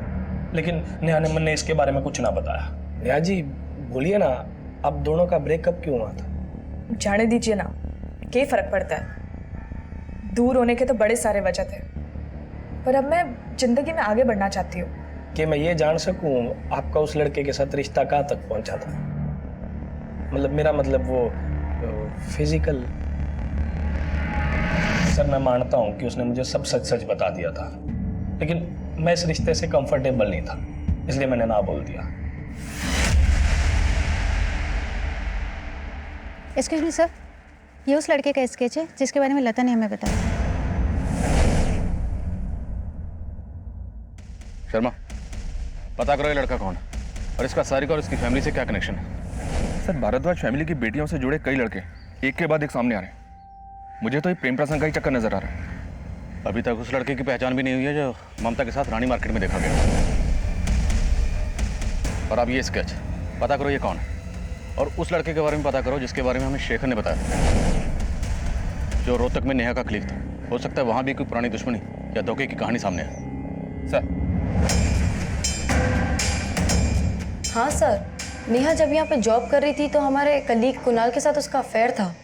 लेकिन नेहा ने मन ने इसके बारे में कुछ ना बताया। नेहा जी बोलिए ना, अब दोनों का ब्रेकअप क्यों हुआ था? जाने दीजिए ना, क्या फर्क पड़ता है। दूर होने के तो बड़े सारे वजह थे, पर अब मैं जिंदगी में आगे बढ़ना चाहती हूँ। कि मैं ये जान सकूं आपका उस लड़के के साथ रिश्ता कहाँ तक पहुंचा था? मतलब मेरा मतलब वो फिजिकल। सर मैं मानता हूं कि उसने मुझे सब सच सच बता दिया था, लेकिन मैं इस रिश्ते से कंफर्टेबल नहीं था, इसलिए मैंने ना बोल दिया। एक्सक्यूज मी सर, ये उस लड़के का स्केच है जिसके बारे में लता ने हमें बताया। शर्मा, पता करो ये लड़का कौन है और इसका सारिका और इसकी फैमिली से क्या कनेक्शन है। सर भारद्वाज फैमिली की बेटियों से जुड़े कई लड़के एक के बाद एक सामने आ रहे हैं। मुझे तो ये प्रेम प्रसंग का ही चक्कर नजर आ रहा है। अभी तक उस लड़के की पहचान भी नहीं हुई है जो ममता के साथ रानी मार्केट में देखा गया। और अब ये स्केच, पता करो ये कौन है और उस लड़के के बारे में पता करो जिसके बारे में हमें शेखर ने बताया, जो रोहतक में नेहा का क्लिक था। हो सकता है वहां भी कोई पुरानी दुश्मनी या धोखे की कहानी सामने है। सर। हाँ सर, नेहा जब यहाँ पे जॉब कर रही थी तो हमारे कलीग कुणाल के साथ उसका अफेयर था।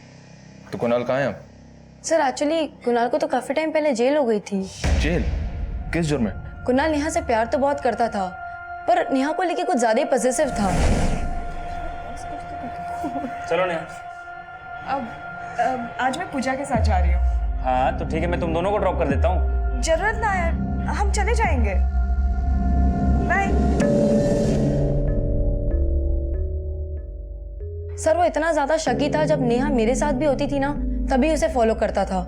तो कुणाल कहाँ है अब? सर एक्चुअली कुणाल को तो काफी टाइम पहले जेल हो गई थी। जेल? किस जुर्म में? कुणाल नेहा से प्यार तो बहुत करता था, पर नेहा को लेके कुछ ज्यादा ही पॉसेसिव था। चलो नेहा। अब आज मैं पूजा के साथ जा रही हूँ। हाँ तो ठीक है, मैं तुम दोनों को ड्रॉप कर देता हूँ। जरूरत ना है, हम चले जाएंगे। बाय। सर वो इतना ज्यादा शकी था, जब नेहा मेरे साथ भी होती थी ना तभी उसे फॉलो करता था।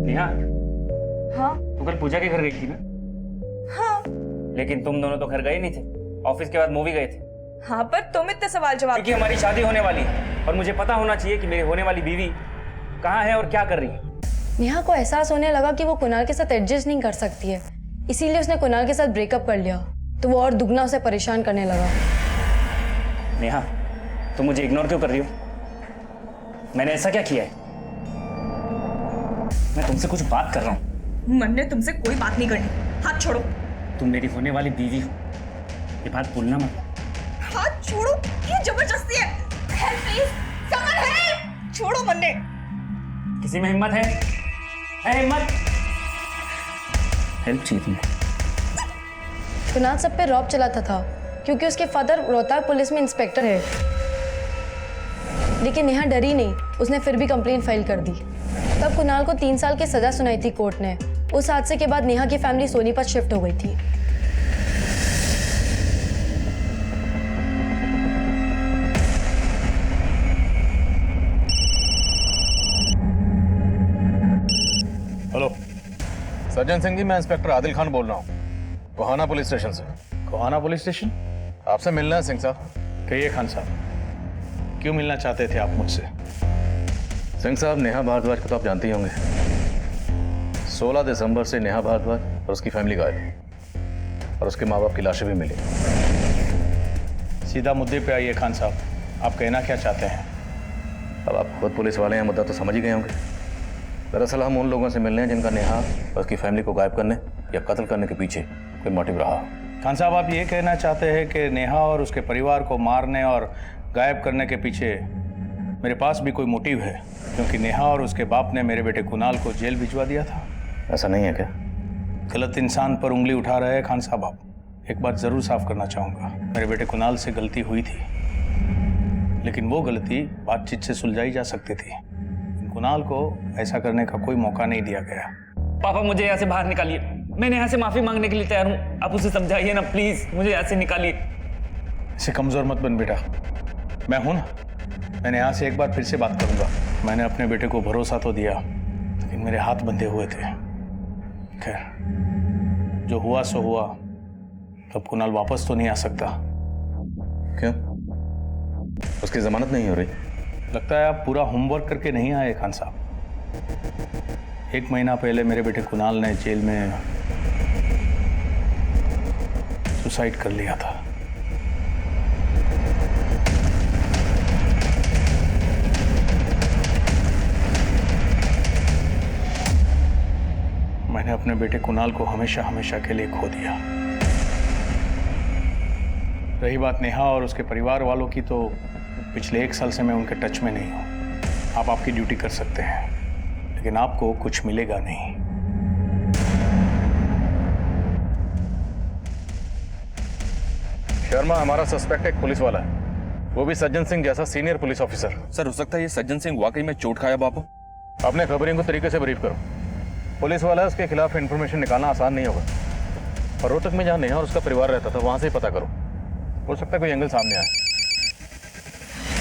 नेहा, हाँ तू कल पूजा के घर गई थी ना? हाँ। लेकिन तुम दोनों तो घर गए नहीं थे, ऑफिस के बाद मूवी गए थे। हाँ पर तुम इतने सवाल जवाब। क्योंकि हमारी शादी होने वाली है और मुझे पता होना चाहिए कि मेरी होने वाली बीवी कहाँ है और क्या कर रही है। नेहा को एहसास होने लगा कि वो कुणाल के साथ एडजस्ट नहीं कर सकती है, इसीलिए उसने कुणाल के साथ ब्रेकअप कर लिया, तो वो और दुगना उसे परेशान करने लगा। नेहा, तुम मुझे इग्नोर क्यों कर रही हो? मैंने ऐसा क्या किया है? मैं तुमसे कुछ बात कर रहा हूँ। मन ने तुमसे कोई बात नहीं करनी, हाथ छोड़ो। तुम मेरी होने वाली बीवी हो, ये बात भूलना मत। हाथ छोड़ो, ये जबरदस्ती है। Help please, summon help. छोड़ो मन्ने। किसी में हिम्मत है? हिम्मत? हेल्प चाहिए तुम्हें? कुणाल सब पे रौब चलाता था क्योंकि उसके फादर रोहतक पुलिस में इंस्पेक्टर है, लेकिन नेहा डरी नहीं, उसने फिर भी कंप्लेंट फाइल कर दी। तब कुणाल को 3 साल की सजा सुनाई थी कोर्ट ने। उस हादसे के बाद नेहा की फैमिली सोनीपत शिफ्ट हो गई थी। हेलो सज्जन सिंह जी, मैं इंस्पेक्टर आदिल खान बोल रहा हूँ, कोहाना पुलिस स्टेशन से। कोहाना पुलिस स्टेशन? आपसे मिलना है सिंह साहब। कहिए खान साहब, क्यों मिलना चाहते थे आप मुझसे? सिंह साहब, नेहा भारद्वाज को तो आप जानते ही होंगे। 16 दिसंबर से नेहा भारद्वाज और उसकी फैमिली गायब है और उसके माँ बाप की लाशें भी मिली। सीधा मुद्दे पे आइए खान साहब, आप कहना क्या चाहते हैं? अब आप खुद पुलिस वाले हैं, मुद्दा तो समझ ही गए होंगे। दरअसल हम उन लोगों से मिलने हैं जिनका नेहा और उसकी फैमिली को गायब करने या कत्ल करने के पीछे कोई मोटिव रहा। खान साहब, आप ये कहना चाहते हैं कि नेहा और उसके परिवार को मारने और गायब करने के पीछे मेरे पास भी कोई मोटिव है, क्योंकि नेहा और उसके बाप ने मेरे बेटे कुणाल को जेल भिजवा दिया था? ऐसा नहीं है क्या? गलत इंसान पर उंगली उठा रहे हैं खान साहब आप। एक बात जरूर साफ करना चाहूँगा, मेरे बेटे कुणाल से गलती हुई थी, लेकिन वो गलती बातचीत से सुलझाई जा सकती थी। कुणाल को ऐसा करने का कोई मौका नहीं दिया गया। पापा, मुझे यहाँ से बाहर निकालिए। मैंने यहाँ से माफी मांगने के लिए तैयार हूँ, आप उसे समझाइए ना प्लीज, मुझे यहाँ से निकालिए। इसे कमजोर मत बन बेटा, मैं हूं ना। मैंने यहाँ से एक बार फिर से बात करूंगा। मैंने अपने बेटे को भरोसा तो दिया, लेकिन मेरे हाथ बंधे हुए थे। खैर, जो हुआ सो हुआ। अब कुणाल वापस तो नहीं आ सकता। क्यों? उसकी जमानत नहीं हो रही? लगता है आप पूरा होमवर्क करके नहीं आए खान साहब। 1 महीना पहले मेरे बेटे कुणाल ने जेल में सुसाइड कर लिया था। मैंने अपने बेटे कुणाल को हमेशा हमेशा के लिए खो दिया। रही बात नेहा और उसके परिवार वालों की, तो पिछले 1 साल से मैं उनके टच में नहीं हूं। आप आपकी ड्यूटी कर सकते हैं, लेकिन आपको कुछ मिलेगा नहीं। शर्मा हमारा सस्पेक्ट एक पुलिस वाला है, वो भी सज्जन सिंह जैसा सीनियर पुलिस ऑफिसर। सर, हो सकता है ये सज्जन सिंह वाकई में चोट खाया बापू। अपने खबरियों को तरीके से ब्रीफ करो। पुलिस वाला है, उसके खिलाफ इंफॉर्मेशन निकालना आसान नहीं होगा। और रोहतक में जहाँ नेहा और उसका परिवार रहता था, वहां से ही पता करो। हो सकता है कोई एंगल सामने आए।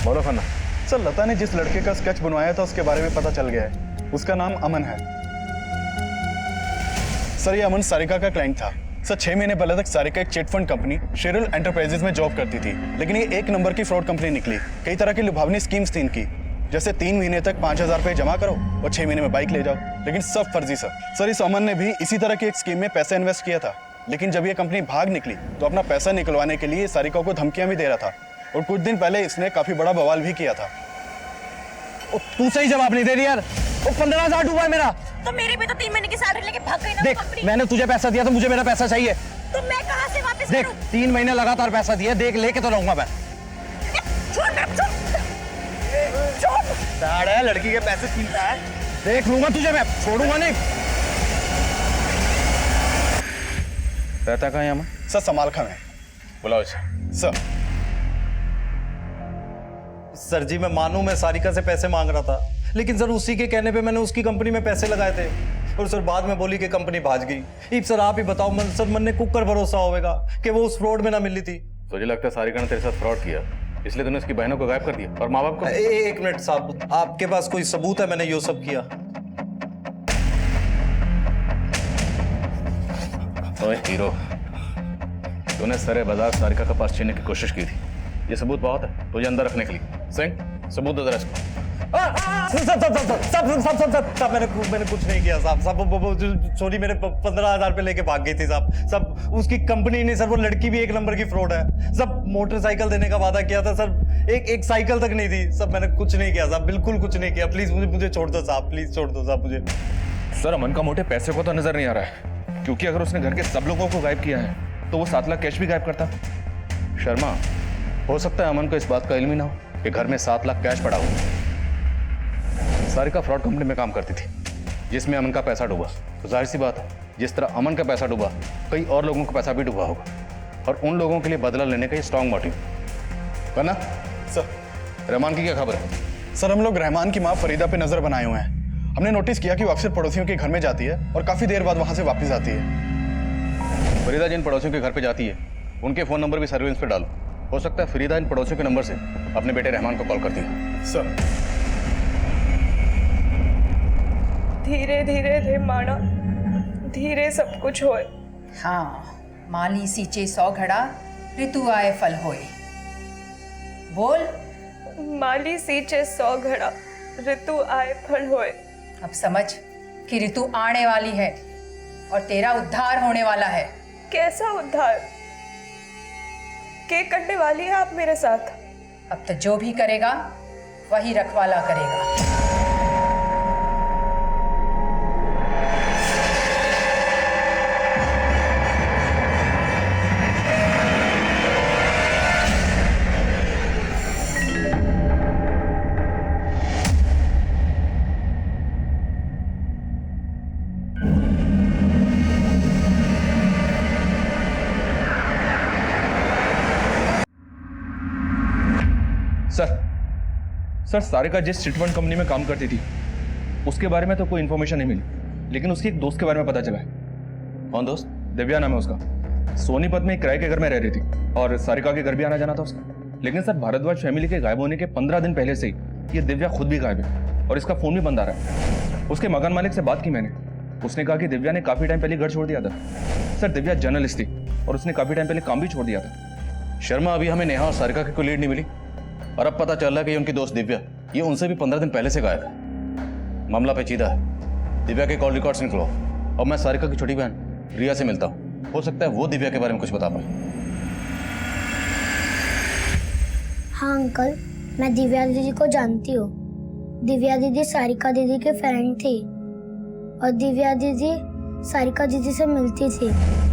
बोलो खन्ना। सर, लता ने जिस लड़के का स्केच बनवाया था उसके बारे में पता चल गया है। उसका नाम अमन है। सर, ये अमन सारिका का क्लाइंट था। सर, 6 महीने पहले तक सारिका एक chit fund company Cheryl enterprises में जॉब करती थी, लेकिन ये 1 नंबर की फ्रॉड कंपनी निकली। कई तरह की लुभावनी स्कीम्स थी इनकी, जैसे 3 महीने तक 5,000 रुपये जमा करो और 6 महीने में बाइक ले जाओ, लेकिन सब फर्जी। सर, इस अमन ने भी इसी तरह की एक स्कीम में पैसा इन्वेस्ट किया था, लेकिन जब ये कंपनी भाग निकली तो अपना पैसा निकलवाने के लिए सारिका को धमकियां भी दे रहा था, और कुछ दिन पहले इसने काफी बड़ा बवाल भी किया था। तू सही जवाब नहीं दे रही यार। वो 15,000 डूबा है मेरा। तो मेरी भी तो 3 महीने की सैलरी लेके भाग गई ना देख, कंपनी। मैंने तुझे पैसा दिया तो मुझे मेरा पैसा चाहिए। तो मैं कहाँ से वापस देख, 3 महीने लगातार पैसा दिया, देख लेके तो रहूंगा मैं। साड़ा लड़की के पैसे छीनता है। देख लूंगा तुझे, मैं छोड़ूंगा नहीं। रहता कहाँ है अमन? सर, समालखा में। बुलाओ इसे। सर। सर जी, मैं मानूं मैं सारिका से पैसे मांग रहा था, लेकिन सर उसी के कहने पे मैंने उसकी कंपनी में पैसे लगाए थे, और सर बाद में बोली कि कंपनी भाग गई। सर आप ही बताओ, सर मन ने कुकर भरोसा होगा कि वो उस फ्रॉड में ना मिली थी। तुझे लगता है सारिका ने तेरे साथ फ्रॉड किया, इसलिए तूने उसकी बहनों को गायब कर दिया और माँ बाप को? 1 मिनट साहब, आपके पास कोई सबूत है मैंने ये सब किया? ओए हीरो, तूने सरे बाजार सारिका का पर्स छीनने की कोशिश की थी, ये सबूत बहुत है तुझे अंदर रखने के लिए। सिंह, सबूत दे दे इसको। साहब मैंने कुछ नहीं किया साहब। सोनी मेरे 15,000 रुपये लेके भाग गई थी साहब। सब उसकी कंपनी नहीं सर, वो लड़की भी 1 नंबर की फ्रॉड है। सब मोटरसाइकिल देने का वादा किया था सर, एक साइकिल तक नहीं दी। सब मैंने कुछ नहीं किया साहब, बिल्कुल कुछ नहीं किया। प्लीज मुझे छोड़ दो साहब, प्लीज छोड़ दो साहब मुझे। सर, अमन का मोटे पैसे को तो नजर नहीं आ रहा है, क्योंकि अगर उसने घर के सब लोगों को गायब किया है तो वो 7 लाख कैश भी गायब करता। शर्मा, हो सकता है अमन को इस बात का इल्म ही ना हो कि घर में 7 लाख कैश पड़ा हुआ। सारिका फ्रॉड कंपनी में काम करती थी जिसमें अमन का पैसा डूबा, तो जाहिर सी बात है जिस तरह अमन का पैसा डूबा, कई और लोगों का पैसा भी डूबा होगा, और उन लोगों के लिए बदला लेने का ये स्ट्रॉन्ग मोटिव। करना सर, रहमान की क्या खबर है? सर, हम लोग रहमान की माँ फरीदा पे नजर बनाए हुए हैं, हमने नोटिस किया कि वो अक्सर पड़ोसियों के घर में जाती है और काफी देर बाद वहां से वापस आती है। फरीदा जिन पड़ोसियों के घर पे जाती है उनके फोन नंबर भी सर्विलेंस पे डालो। हो सकता है फरीदा इन पड़ोसियों के नंबर से अपने बेटे रहमान को कॉल करती है। सर धीरे धीरे रे माना, धीरे सब कुछ होए। हाँ, माली सींचे 100 घड़ा, ऋतु आए फल होए। बोल। माली सींचे 100 घड़ा, ऋतु आए फल होए। अब समझ कि ऋतु आने वाली है और तेरा उद्धार होने वाला है। कैसा उद्धार? क्या करने वाली है आप मेरे साथ? अब तो जो भी करेगा वही रखवाला करेगा। सर सारिका जिस चिटफंड कंपनी में काम करती थी उसके बारे में तो कोई इन्फॉर्मेशन नहीं मिली, लेकिन उसके एक दोस्त के बारे में पता चला है। कौन दोस्त? दिव्या नाम है उसका। सोनीपत में एक किराए के घर में रह रही थी और सारिका के घर भी आना जाना था उसका। लेकिन सर भारद्वाज फैमिली के गायब होने के 15 दिन पहले से ही ये दिव्या खुद भी गायब है और इसका फोन भी बंद आ रहा है। उसके मकान मालिक से बात की मैंने, उसने कहा कि दिव्या ने काफी टाइम पहले घर छोड़ दिया था। सर दिव्या जर्नलिस्ट थी और उसने काफी टाइम पहले काम भी छोड़ दिया था। शर्मा, अभी हमें नेहा और सारिका की कोई लीड नहीं मिली और अब पता चल रहा है कि ये उनकी दोस्त दिव्या ये उनसे भी 15 दिन पहले से गायब है। मामला पेचीदा है। दिव्या के कॉल रिकॉर्ड्स निकलवाओ और मैं सारिका की छोटी बहन रिया से मिलता हूँ। हो सकता है वो दिव्या के बारे में कुछ बता पाए। हाँ अंकल, मैं दिव्या दीदी को जानती हूँ। दिव्या दीदी सारिका दीदी के फ्रेंड थी और दिव्या दीदी सारिका दीदी से मिलती थी।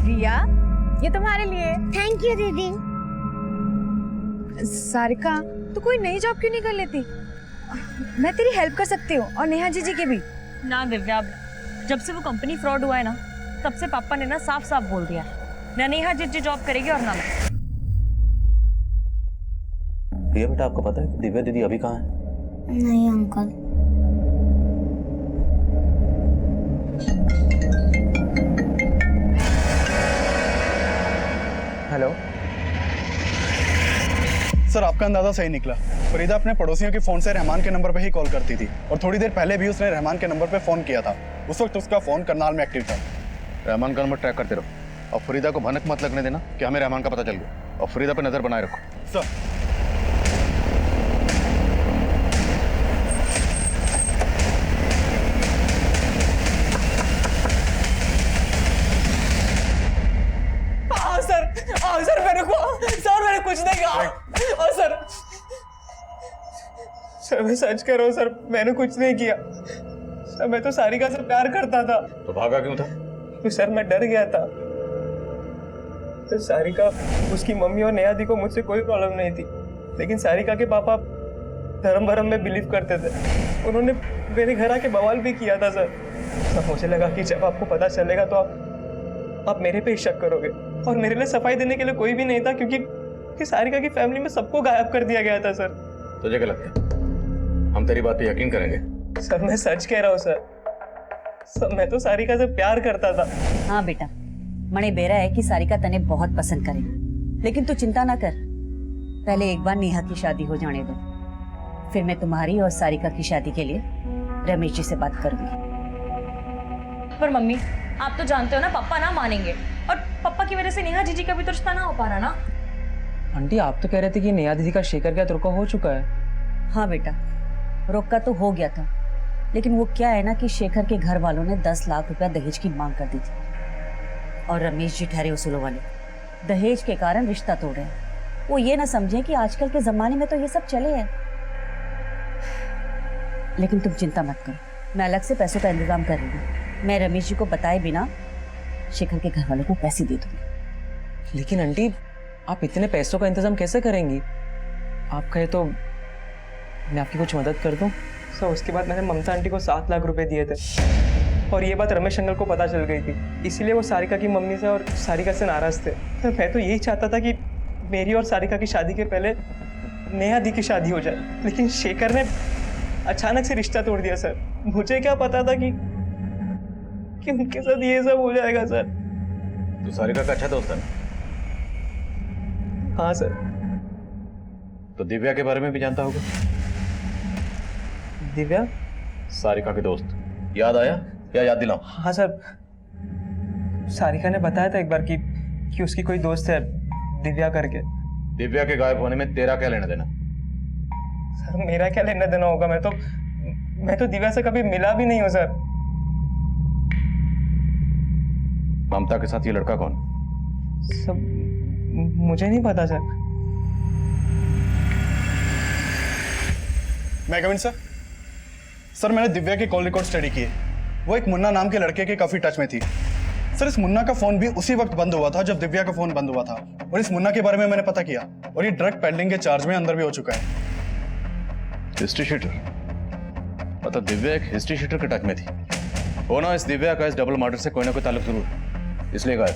रिया, ये तुम्हारे लिए। थैंक यू दीदी। सारिका, तू कोई नई जॉब क्यों नहीं कर लेती? मैं तेरी हेल्प कर सकती हूँ और नेहा जीजी की भी। ना दिव्या, जब से वो कंपनी फ्रॉड हुआ है ना, तब से पापा ने ना साफ साफ बोल दिया है, ना नेहा जीजी जॉब करेगी और ना मैं। रिया बेटा, आपको पता है कि दिव्या दीदी अभी कहाँ है? नहीं अंकल। हेलो सर, आपका अंदाजा सही निकला। फरीदा अपने पड़ोसियों के फोन से रहमान के नंबर पे ही कॉल करती थी और थोड़ी देर पहले भी उसने रहमान के नंबर पे फोन किया था। उस वक्त उसका फोन करनाल में एक्टिव था। रहमान का नंबर ट्रैक करते रहो और फरीदा को भनक मत लगने देना कि हमें रहमान का पता चल गया, और फरीदा पे नजर बनाए रखो। सर सर मैंने कुछ नहीं कहा। और सर मैं सच कह रहा हूँ सर, मैंने कुछ नहीं किया सर। मैं तो सारिका से प्यार करता था। तो भागा क्यों था? तो सर मैं डर गया था। तो सारिका, उसकी मम्मी और नेहा दी को मुझसे कोई प्रॉब्लम नहीं थी, लेकिन सारिका के पापा धर्म भरम में बिलीव करते थे। उन्होंने मेरे घर आके बवाल भी किया था सर। मुझे लगा कि जब आपको पता चलेगा तो आप मेरे पे ही शक करोगे, और मेरे लिए सफाई देने के लिए कोई भी नहीं था, क्योंकि सारिका की फैमिली में सबको गायब कर दिया गया था सर। तुझे क्या लगता है हम तेरी बात पे यकीन करेंगे? सर मैं सच कह रहा हूँ सर, मैं तो सारिका से प्यार करता था। हाँ बेटा, मणे बेरा है कि सारिका तने बहुत पसंद करे, लेकिन तू चिंता ना कर। पहले एक बार नेहा की शादी हो जाने दो, फिर मैं तुम्हारी और सारिका की शादी के लिए रमेश जी से बात करूंगी। पर मम्मी, आप तो जानते हो ना पापा ना मानेंगे, और पापा की वजह से नेहा जीजी का भी तो रिश्ता ना हो पा रहा ना। आंटी, आप तो कह रहे थे कि नेहा दीदी का शेखर का रुका हो चुका है। हाँ बेटा, रोका तो हो गया था, लेकिन वो क्या है ना कि शेखर के घर वालों ने 10 लाख रुपया दहेज की मांग कर दी थी, और रमेश जी ठहरे उसूलों वाले दहेज के कारण रिश्ता तोड़ रहे हैं। वो ये ना समझे कि आजकल के जमाने में तो ये सब चले हैं। लेकिन तुम चिंता मत करो, मैं अलग से पैसों का इंतजाम कर रही हूँ। मैं रमेश जी को बताए बिना शेखर के घर वालों को पैसे दे दूंगी। लेकिन आंटी, आप इतने पैसों का इंतजाम कैसे करेंगी? आप कहे तो मैं आपकी कुछ मदद कर दूं? सर उसके बाद मैंने ममता आंटी को 7 लाख रुपए दिए थे, और ये बात रमेश अंकल को पता चल गई थी, इसीलिए वो सारिका की मम्मी से और सारिका से नाराज थे। सर मैं तो यही चाहता था कि मेरी और सारिका की शादी के पहले नेहा दी की शादी हो जाए, लेकिन शेखर ने अचानक से रिश्ता तोड़ दिया सर। मुझे क्या पता था कि उनके साथ ये सब हो जाएगा सर। तो सारिका का अच्छा दोस्त है ना? हाँ सर। तो दिव्या के बारे में भी जानता होगा? दिव्या? सारिका के दोस्त, याद आया या याद दिलाऊं? हाँ सर, सारिका ने बताया था एक बार कि उसकी कोई दोस्त है दिव्या करके। दिव्या के गायब होने में तेरा क्या लेना देना? सर मेरा क्या लेना देना होगा, मैं तो दिव्या से कभी मिला भी नहीं हूँ सर। ममता के साथ ये लड़का कौन? सब मुझे नहीं पता सर। मैं कमिन सर? सर मैंने दिव्या की कॉल रिकॉर्ड स्टडी की है। वो एक मुन्ना नाम के लड़के के काफी टच में थी। सर इस मुन्ना का फोन भी उसी वक्त बंद हुआ था जब दिव्या का फोन बंद हुआ था, और इस मुन्ना के बारे में मैंने पता किया और ये ड्रग पेडलिंग के चार्ज में अंदर भी हो चुका है। History sheeter? मतलब दिव्या एक हिस्ट्री शीटर के टच में थी। होना इस दिव्या का इस डबल मर्डर से कोई ना कोई ताल्लुक जरूर है, इसलिए गायब।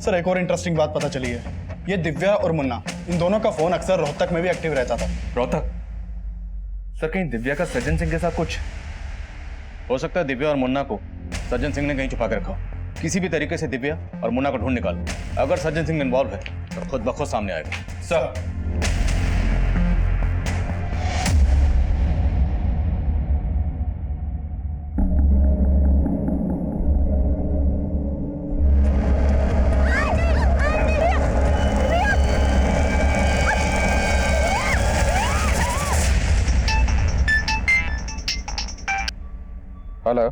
सर एक और इंटरेस्टिंग बात पता चली है, ये दिव्या और मुन्ना इन दोनों का फोन अक्सर रोहतक में भी एक्टिव रहता था। रोहतक? सर कहीं दिव्या का सज्जन सिंह के साथ कुछ? हो सकता है दिव्या और मुन्ना को सज्जन सिंह ने कहीं छुपा के रखा हो। किसी भी तरीके से दिव्या और मुन्ना को ढूंढ निकालो। अगर सज्जन सिंह इन्वॉल्व है तो खुद ब खुद सामने आएगा। सर हेलो, वो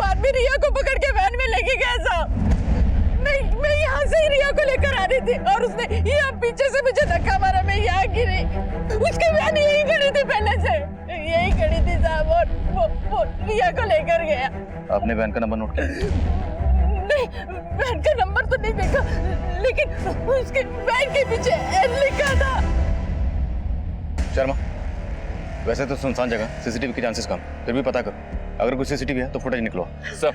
आदमी रिया को पकड़ के वैन में लेके गया साहब। मैं यहाँ से ही रिया को लेकर आ रही थी और उसने यहाँ पीछे से मुझे धक्का मारा, मैं यहाँ गिरी। उसकी वैन यही खड़ी थी, पहले से यही खड़ी थी साहब, और वो रिया को लेकर गया। आपने वैन का नंबर नोट किया? नहीं, वैन का नंबर तो नहीं देखा, लेकिन उसके वैन के पीछे एल लिखा था। शर्मा, वैसे तो सुनसान जगह, सीसीटीवी के चांसेस कम, फिर भी पता करो। अगर कोई सीसीटीवी है तो फुटेज निकलो सब।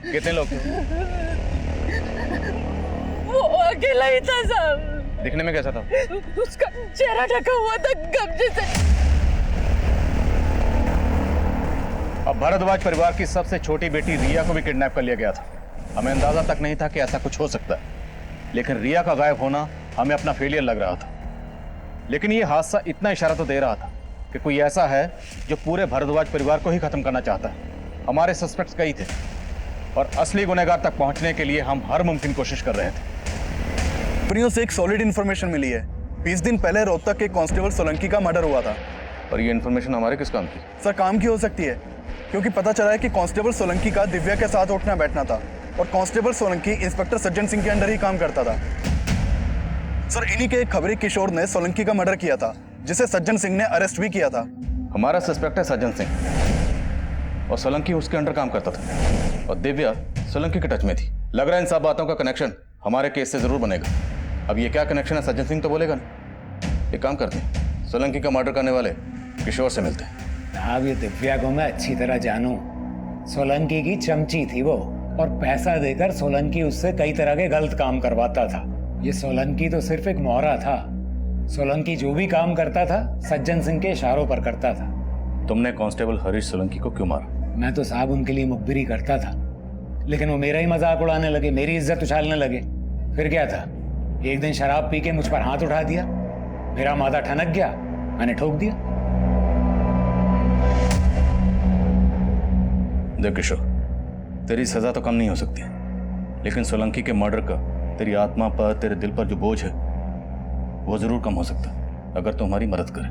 कितने लोग थे? वो अकेला ही था साहब। दिखने में कैसा था? उसका चेहरा ढका हुआ था गमजे से। अब भारद्वाज परिवार की सबसे छोटी बेटी रिया को भी किडनैप कर लिया गया था। हमें अंदाजा तक नहीं था कि ऐसा कुछ हो सकता है, लेकिन रिया का गायब होना हमें अपना फेलियर लग रहा था। लेकिन ये हादसा इतना इशारा तो दे रहा था कि कोई ऐसा है जो पूरे भारद्वाज परिवार को ही खत्म करना चाहता है। हमारे सस्पेक्ट्स कई थे और असली गुनहगार तक पहुंचने के लिए हम हर मुमकिन कोशिश कर रहे थे। प्रियो से एक सॉलिड इन्फॉर्मेशन मिली है। 20 दिन पहले रोहतक के कांस्टेबल सोलंकी का मर्डर हुआ था। और ये इन्फॉर्मेशन हमारे किस काम की? सर काम की हो सकती है, क्योंकि पता चला है कि कांस्टेबल सोलंकी का दिव्या के साथ उठना बैठना था और कांस्टेबल सोलंकी इंस्पेक्टर सज्जन सिंह के अंडर ही काम करता था। सर इन्हीं के एक खबरी किशोर ने सोलंकी का मर्डर किया था, जिसे सज्जन सिंह ने अरेस्ट भी किया था। हमारा सस्पेक्ट है सज्जन सिंह और सोलंकी उसके अंडर काम करता था और दिव्या सोलंकी के टच में थी। लग रहा है इन सब बातों का कनेक्शन हमारे केस से जरूर बनेगा। अब ये क्या कनेक्शन है सज्जन सिंह तो बोलेगा ना। एक काम करते हैं, सोलंकी का मर्डर करने वाले किशोर से मिलते हैं। अब ये दिव्या को मैं अच्छी तरह जानूं। सोलंकी की चमची थी वो, और पैसा देकर सोलंकी उससे कई तरह के गलत काम करवाता था। ये सोलंकी तो सिर्फ एक मोहरा था। सोलंकी जो भी काम करता था सज्जन सिंह के इशारों पर करता था। तुमने कांस्टेबल हरीश सोलंकी को क्यों मारा? मैं तो साहब उनके लिए मुखबिरी करता था, लेकिन वो मेरा ही मजाक उड़ाने लगे, मेरी इज्जत उछालने लगे। फिर क्या था, एक दिन शराब पी के मुझ पर हाथ उठा दिया, मेरा माथा ठनक गया, मैंने ठोक दिया। देख किशोर, तेरी सजा तो कम नहीं हो सकती, लेकिन सोलंकी के मर्डर का तेरी आत्मा पर, तेरे दिल पर जो बोझ है वो जरूर कम हो सकता है अगर तू हमारी मदद करे।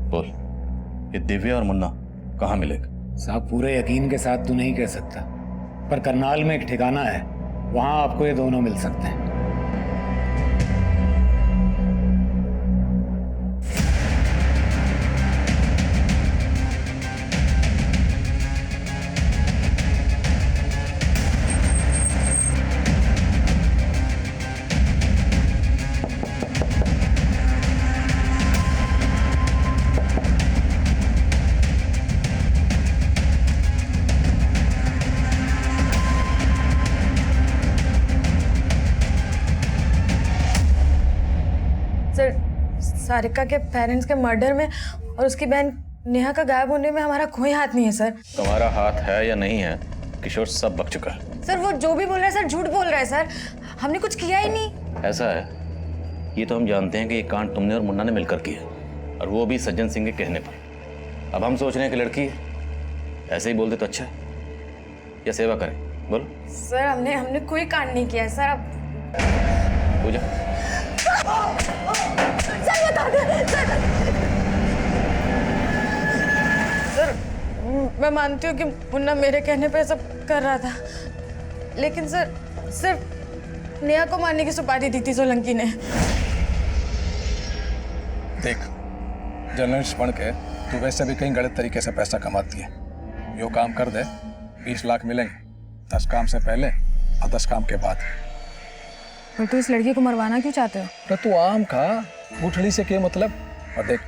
बोल, ये दिव्या और मुन्ना कहाँ मिलेगा? साहब पूरे यकीन के साथ तो नहीं कह सकता, पर करनाल में एक ठिकाना है, वहां आपको ये दोनों मिल सकते हैं। सारिका के पेरेंट्स के मर्डर में और उसकी बहन नेहा का गायब होने में हमारा कोई हाथ नहीं है सर। तुम्हारा हाथ है या नहीं है, किशोर सब बक चुका है। सर वो जो भी बोल रहा है सर झूठ बोल रहा है सर, हमने कुछ किया ही नहीं। ऐसा है, ये तो हम जानते हैं कि ये कांड तुमने और मुन्ना ने मिलकर किया, और वो भी सज्जन सिंह के कहने पर। अब हम सोच रहे हैं कि लड़की है, ऐसे ही बोल दे तो अच्छा है, या सेवा करें? बोलो। सर हमने कोई कांड नहीं किया है सर। अब पूजा, सर बता दे सर, मैं मानती हूँ कि मुन्ना मेरे कहने पे सब कर रहा था, लेकिन सर सिर्फ नेहा को मारने की सुपारी दी थी सोलंकी ने। देख, जर्नलिस्ट बन के तू वैसे भी कहीं गलत तरीके से पैसा कमाती है। यो काम कर दे, 20 लाख मिलेंगे, 10 काम से पहले और 10 काम के बाद। पर तू इस लड़की को मरवाना क्यों चाहते हो? तो तू आम खा, गुठली से क्या मतलब? और देख,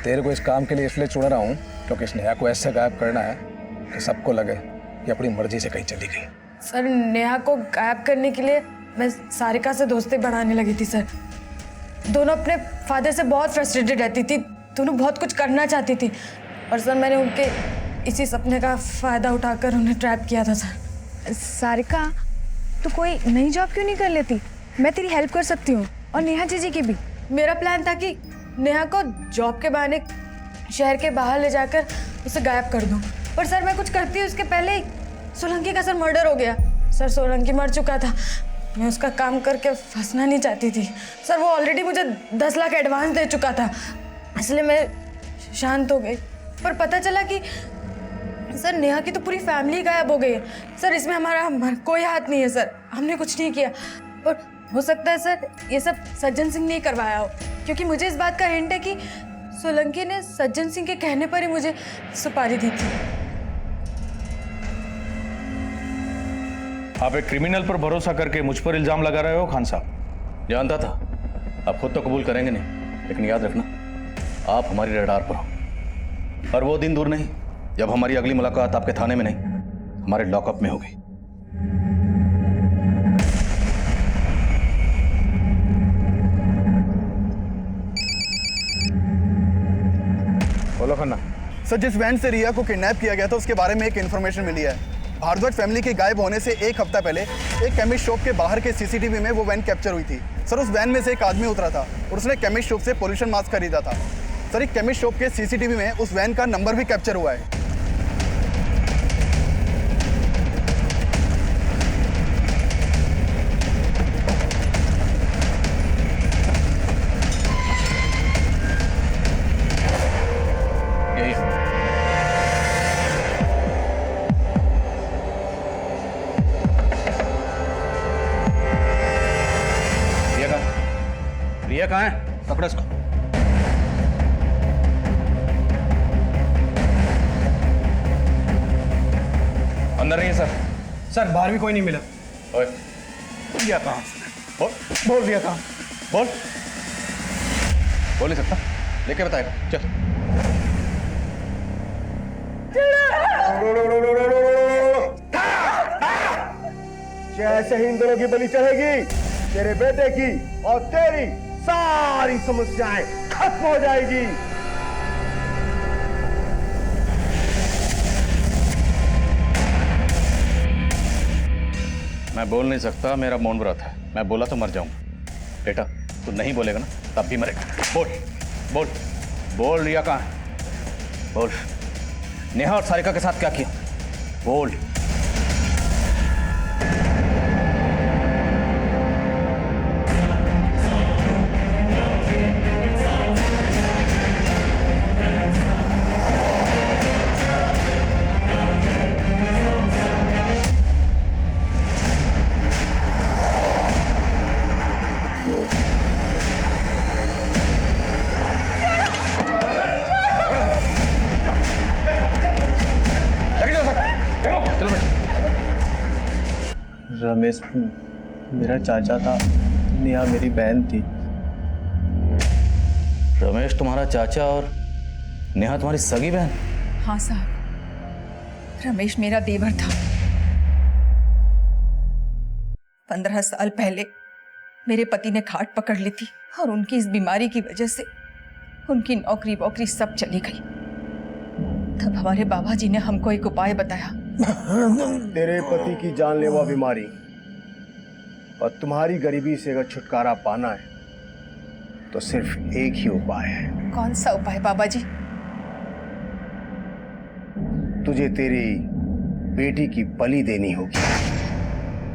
तेरे को इस काम के लिए इसलिए चुन रहा हूँ क्योंकि इस नेहा को ऐसे गायब करना है कि सबको लगे कि अपनी मर्जी से कहीं चली गई। सर नेहा को गायब करने के लिए मैं सारिका से दोस्ती बढ़ाने लगी थी सर। दोनों अपने फादर से बहुत फ्रस्ट्रेटेड रहती थी, दोनों बहुत कुछ करना चाहती थी, और सर मैंने उनके इसी सपने का फ़ायदा उठाकर उन्हें ट्रैप किया था सर। सारिका, तू कोई नई जॉब क्यों नहीं कर लेती? मैं तेरी हेल्प कर सकती हूँ, और नेहा जीजी की भी। मेरा प्लान था कि नेहा को जॉब के बहाने शहर के बाहर ले जाकर उसे गायब कर दूँ, पर सर मैं कुछ करती उसके पहले ही सोलंकी का सर मर्डर हो गया। सर सोलंकी मर चुका था, मैं उसका काम करके फंसना नहीं चाहती थी। सर वो ऑलरेडी मुझे 10 लाख एडवांस दे चुका था, इसलिए मैं शांत हो गई। पर पता चला कि सर नेहा की तो पूरी फैमिली गायब हो गई है। सर इसमें हमारा कोई हाथ नहीं है सर, हमने कुछ नहीं किया। और हो सकता है सर ये सब सज्जन सिंह ने ही करवाया हो, क्योंकि मुझे इस बात का हिंट है कि सोलंकी ने सज्जन सिंह के कहने पर ही मुझे सुपारी दी थी। आप एक क्रिमिनल पर भरोसा करके मुझ पर इल्जाम लगा रहे हो खान साहब? जानता था, आप खुद तो कबूल करेंगे नहीं, लेकिन याद रखना आप हमारी रडार पर हो, और वो दिन दूर नहीं जब हमारी अगली मुलाकात आपके थाने में नहीं, हमारे लॉकअप में होगी। बोलो खन्ना। सर जिस वैन से रिया को किडनैप किया गया था उसके बारे में एक इन्फॉर्मेशन मिली है। भारद्वाज फैमिली के गायब होने से 1 हफ्ता पहले एक केमिस्ट शॉप के बाहर के सीसीटीवी में वो वैन कैप्चर हुई थी। सर उस वैन में से एक आदमी उतरा था और उसने केमिस्ट शॉप से पोल्यूशन मास्क खरीदा था। सर एक केमिस्ट शॉप के सीसीटीवी में उस वैन का नंबर भी कैप्चर हुआ है। रिया कहाँ है? पकड़ो इसको। अंदर नहीं है सर। सर बाहर भी कोई नहीं मिला। ओए, रिया कहाँ? बोल रिया कहाँ? बोल नहीं सकता, लेके बताएगा। चल। जैसे ही इन दोनों की बलि चढ़ेगी, तेरे बेटे की और तेरी सारी समस्याएं खत्म हो जाएगी। मैं बोल नहीं सकता, मेरा मौन व्रत है। मैं बोला तो मर जाऊंगा। बेटा तू नहीं बोलेगा ना, तब भी मरेगा। बोल बोल बोल, रिया कहाँ है? बोल, नेहा और सारिका के साथ क्या किया? बोल। रमेश मेरा चाचा था, नेहा मेरी बहन थी। रमेश तुम्हारा चाचा और नेहा तुम्हारी सगी बहन? हाँ साहब, रमेश मेरा देवर था। 15 साल पहले मेरे पति ने खाट पकड़ ली थी और उनकी इस बीमारी की वजह से उनकी नौकरी वोकरी सब चली गई। तब हमारे बाबा जी ने हमको एक उपाय बताया। तेरे पति की जानलेवा बीमारी और तुम्हारी गरीबी से अगर छुटकारा पाना है तो सिर्फ एक ही उपाय है। कौन सा उपाय बाबा जी? तुझे तेरी बेटी की बलि देनी होगी।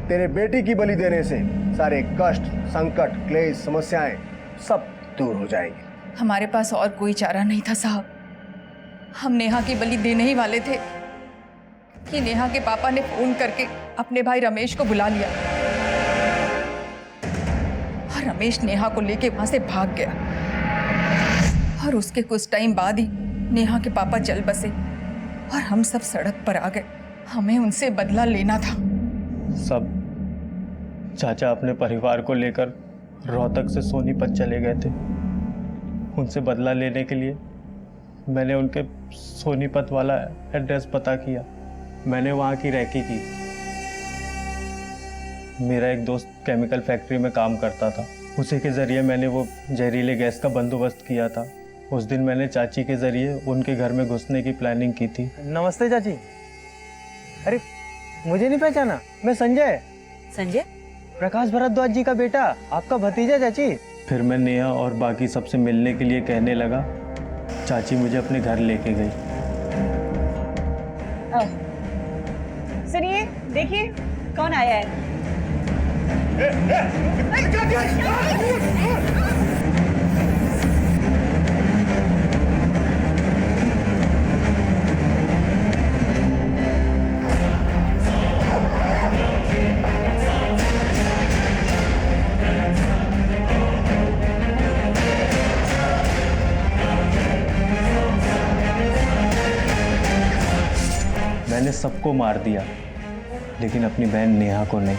तेरे बेटी की बलि देने से सारे कष्ट, संकट, क्लेश, समस्याएं सब दूर हो जाएंगे। हमारे पास और कोई चारा नहीं था साहब। हम नेहा की बलि देने ही वाले थे कि नेहा के पापा ने फोन करके अपने भाई रमेश को बुला लिया और रमेश नेहा को लेके वहां से भाग गया। और उसके कुछ टाइम बाद ही नेहा के पापा चल बसे और हम सब सड़क पर आ गए। हमें उनसे बदला लेना था। सब चाचा अपने परिवार को लेकर रोहतक से सोनीपत चले गए थे। उनसे बदला लेने के लिए मैंने उनके सोनीपत वाला एड्रेस पता किया। मैंने वहाँ की रैकी की। मेरा एक दोस्त केमिकल फैक्ट्री में काम करता था। उसी के ज़रिए मैंने वो जहरीले गैस का बंदोबस्त किया था। उस दिन मैंने चाची के ज़रिए उनके घर में घुसने की प्लानिंग की थी। नमस्ते चाची। अरे मुझे नहीं पहचाना? मैं संजय। संजय? प्रकाश भारद्वाज जी का बेटा, आपका भतीजा चाची। फिर मैं नेहा और बाकी सबसे मिलने के लिए कहने लगा। चाची मुझे अपने घर लेके गई। सुनिए, देखिए कौन आया है। मैंने सबको मार दिया लेकिन अपनी बहन नेहा को नहीं।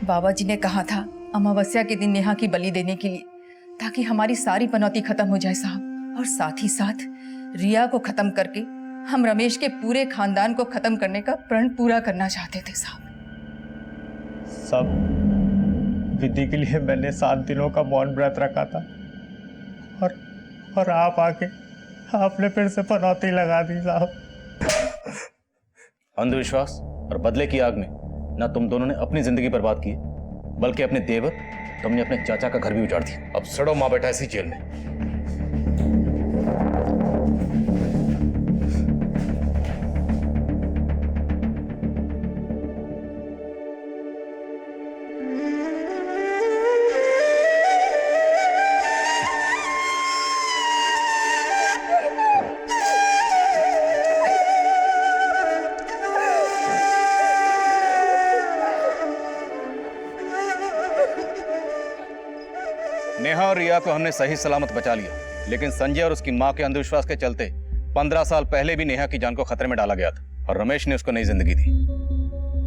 बाबा जी ने कहा था अमावस्या के दिन नेहा की बलि देने के लिए, ताकि हमारी सारी पनौती खत्म हो जाए साहब। और साथ ही साथ रिया को खत्म करके हम रमेश के पूरे खानदान को खत्म करने का प्रण पूरा करना चाहते थे साहब। सब विधि के लिए मैंने 7 दिनों का मौन व्रत रखा था और आप आके आपने फिर से पनौती लगा दी साहब। अंधविश्वास और बदले की आग में ना तुम दोनों ने अपनी जिंदगी बर्बाद की बल्कि अपने देवर, तुमने अपने चाचा का घर भी उजाड़ दिया। अब सड़ो माँ बेटा इसी जेल में। नेहा और रिया को हमने सही सलामत बचा लिया, लेकिन संजय और उसकी मां के अंधविश्वास के चलते 15 साल पहले भी नेहा की जान को खतरे में डाला गया था और रमेश ने उसको नई जिंदगी दी।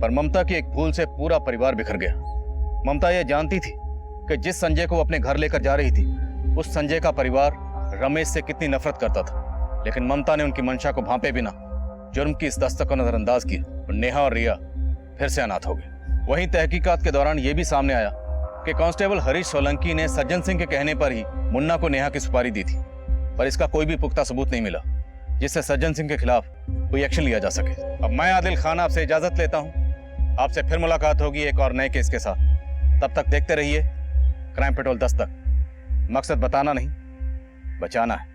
पर ममता की एक भूल से पूरा परिवार बिखर गया। ममता यह जानती थी कि जिस संजय को वो अपने घर लेकर जा रही थी, उस संजय का परिवार रमेश से कितनी नफरत करता था। लेकिन ममता ने उनकी मंशा को भांपे बिना जुर्म की इस दस्तक को नजरअंदाज किया और नेहा और रिया फिर से अनाथ हो गए। वहीं तहकीकात के दौरान यह भी सामने आया कि कांस्टेबल हरीश सोलंकी ने सज्जन सिंह के कहने पर ही मुन्ना को नेहा की सुपारी दी थी, पर इसका कोई भी पुख्ता सबूत नहीं मिला जिससे सज्जन सिंह के खिलाफ कोई एक्शन लिया जा सके। अब मैं आदिल खान आपसे इजाजत लेता हूं। आपसे फिर मुलाकात होगी एक और नए केस के साथ। तब तक देखते रहिए क्राइम पेट्रोल दस्तक। मकसद बताना नहीं, बचाना है।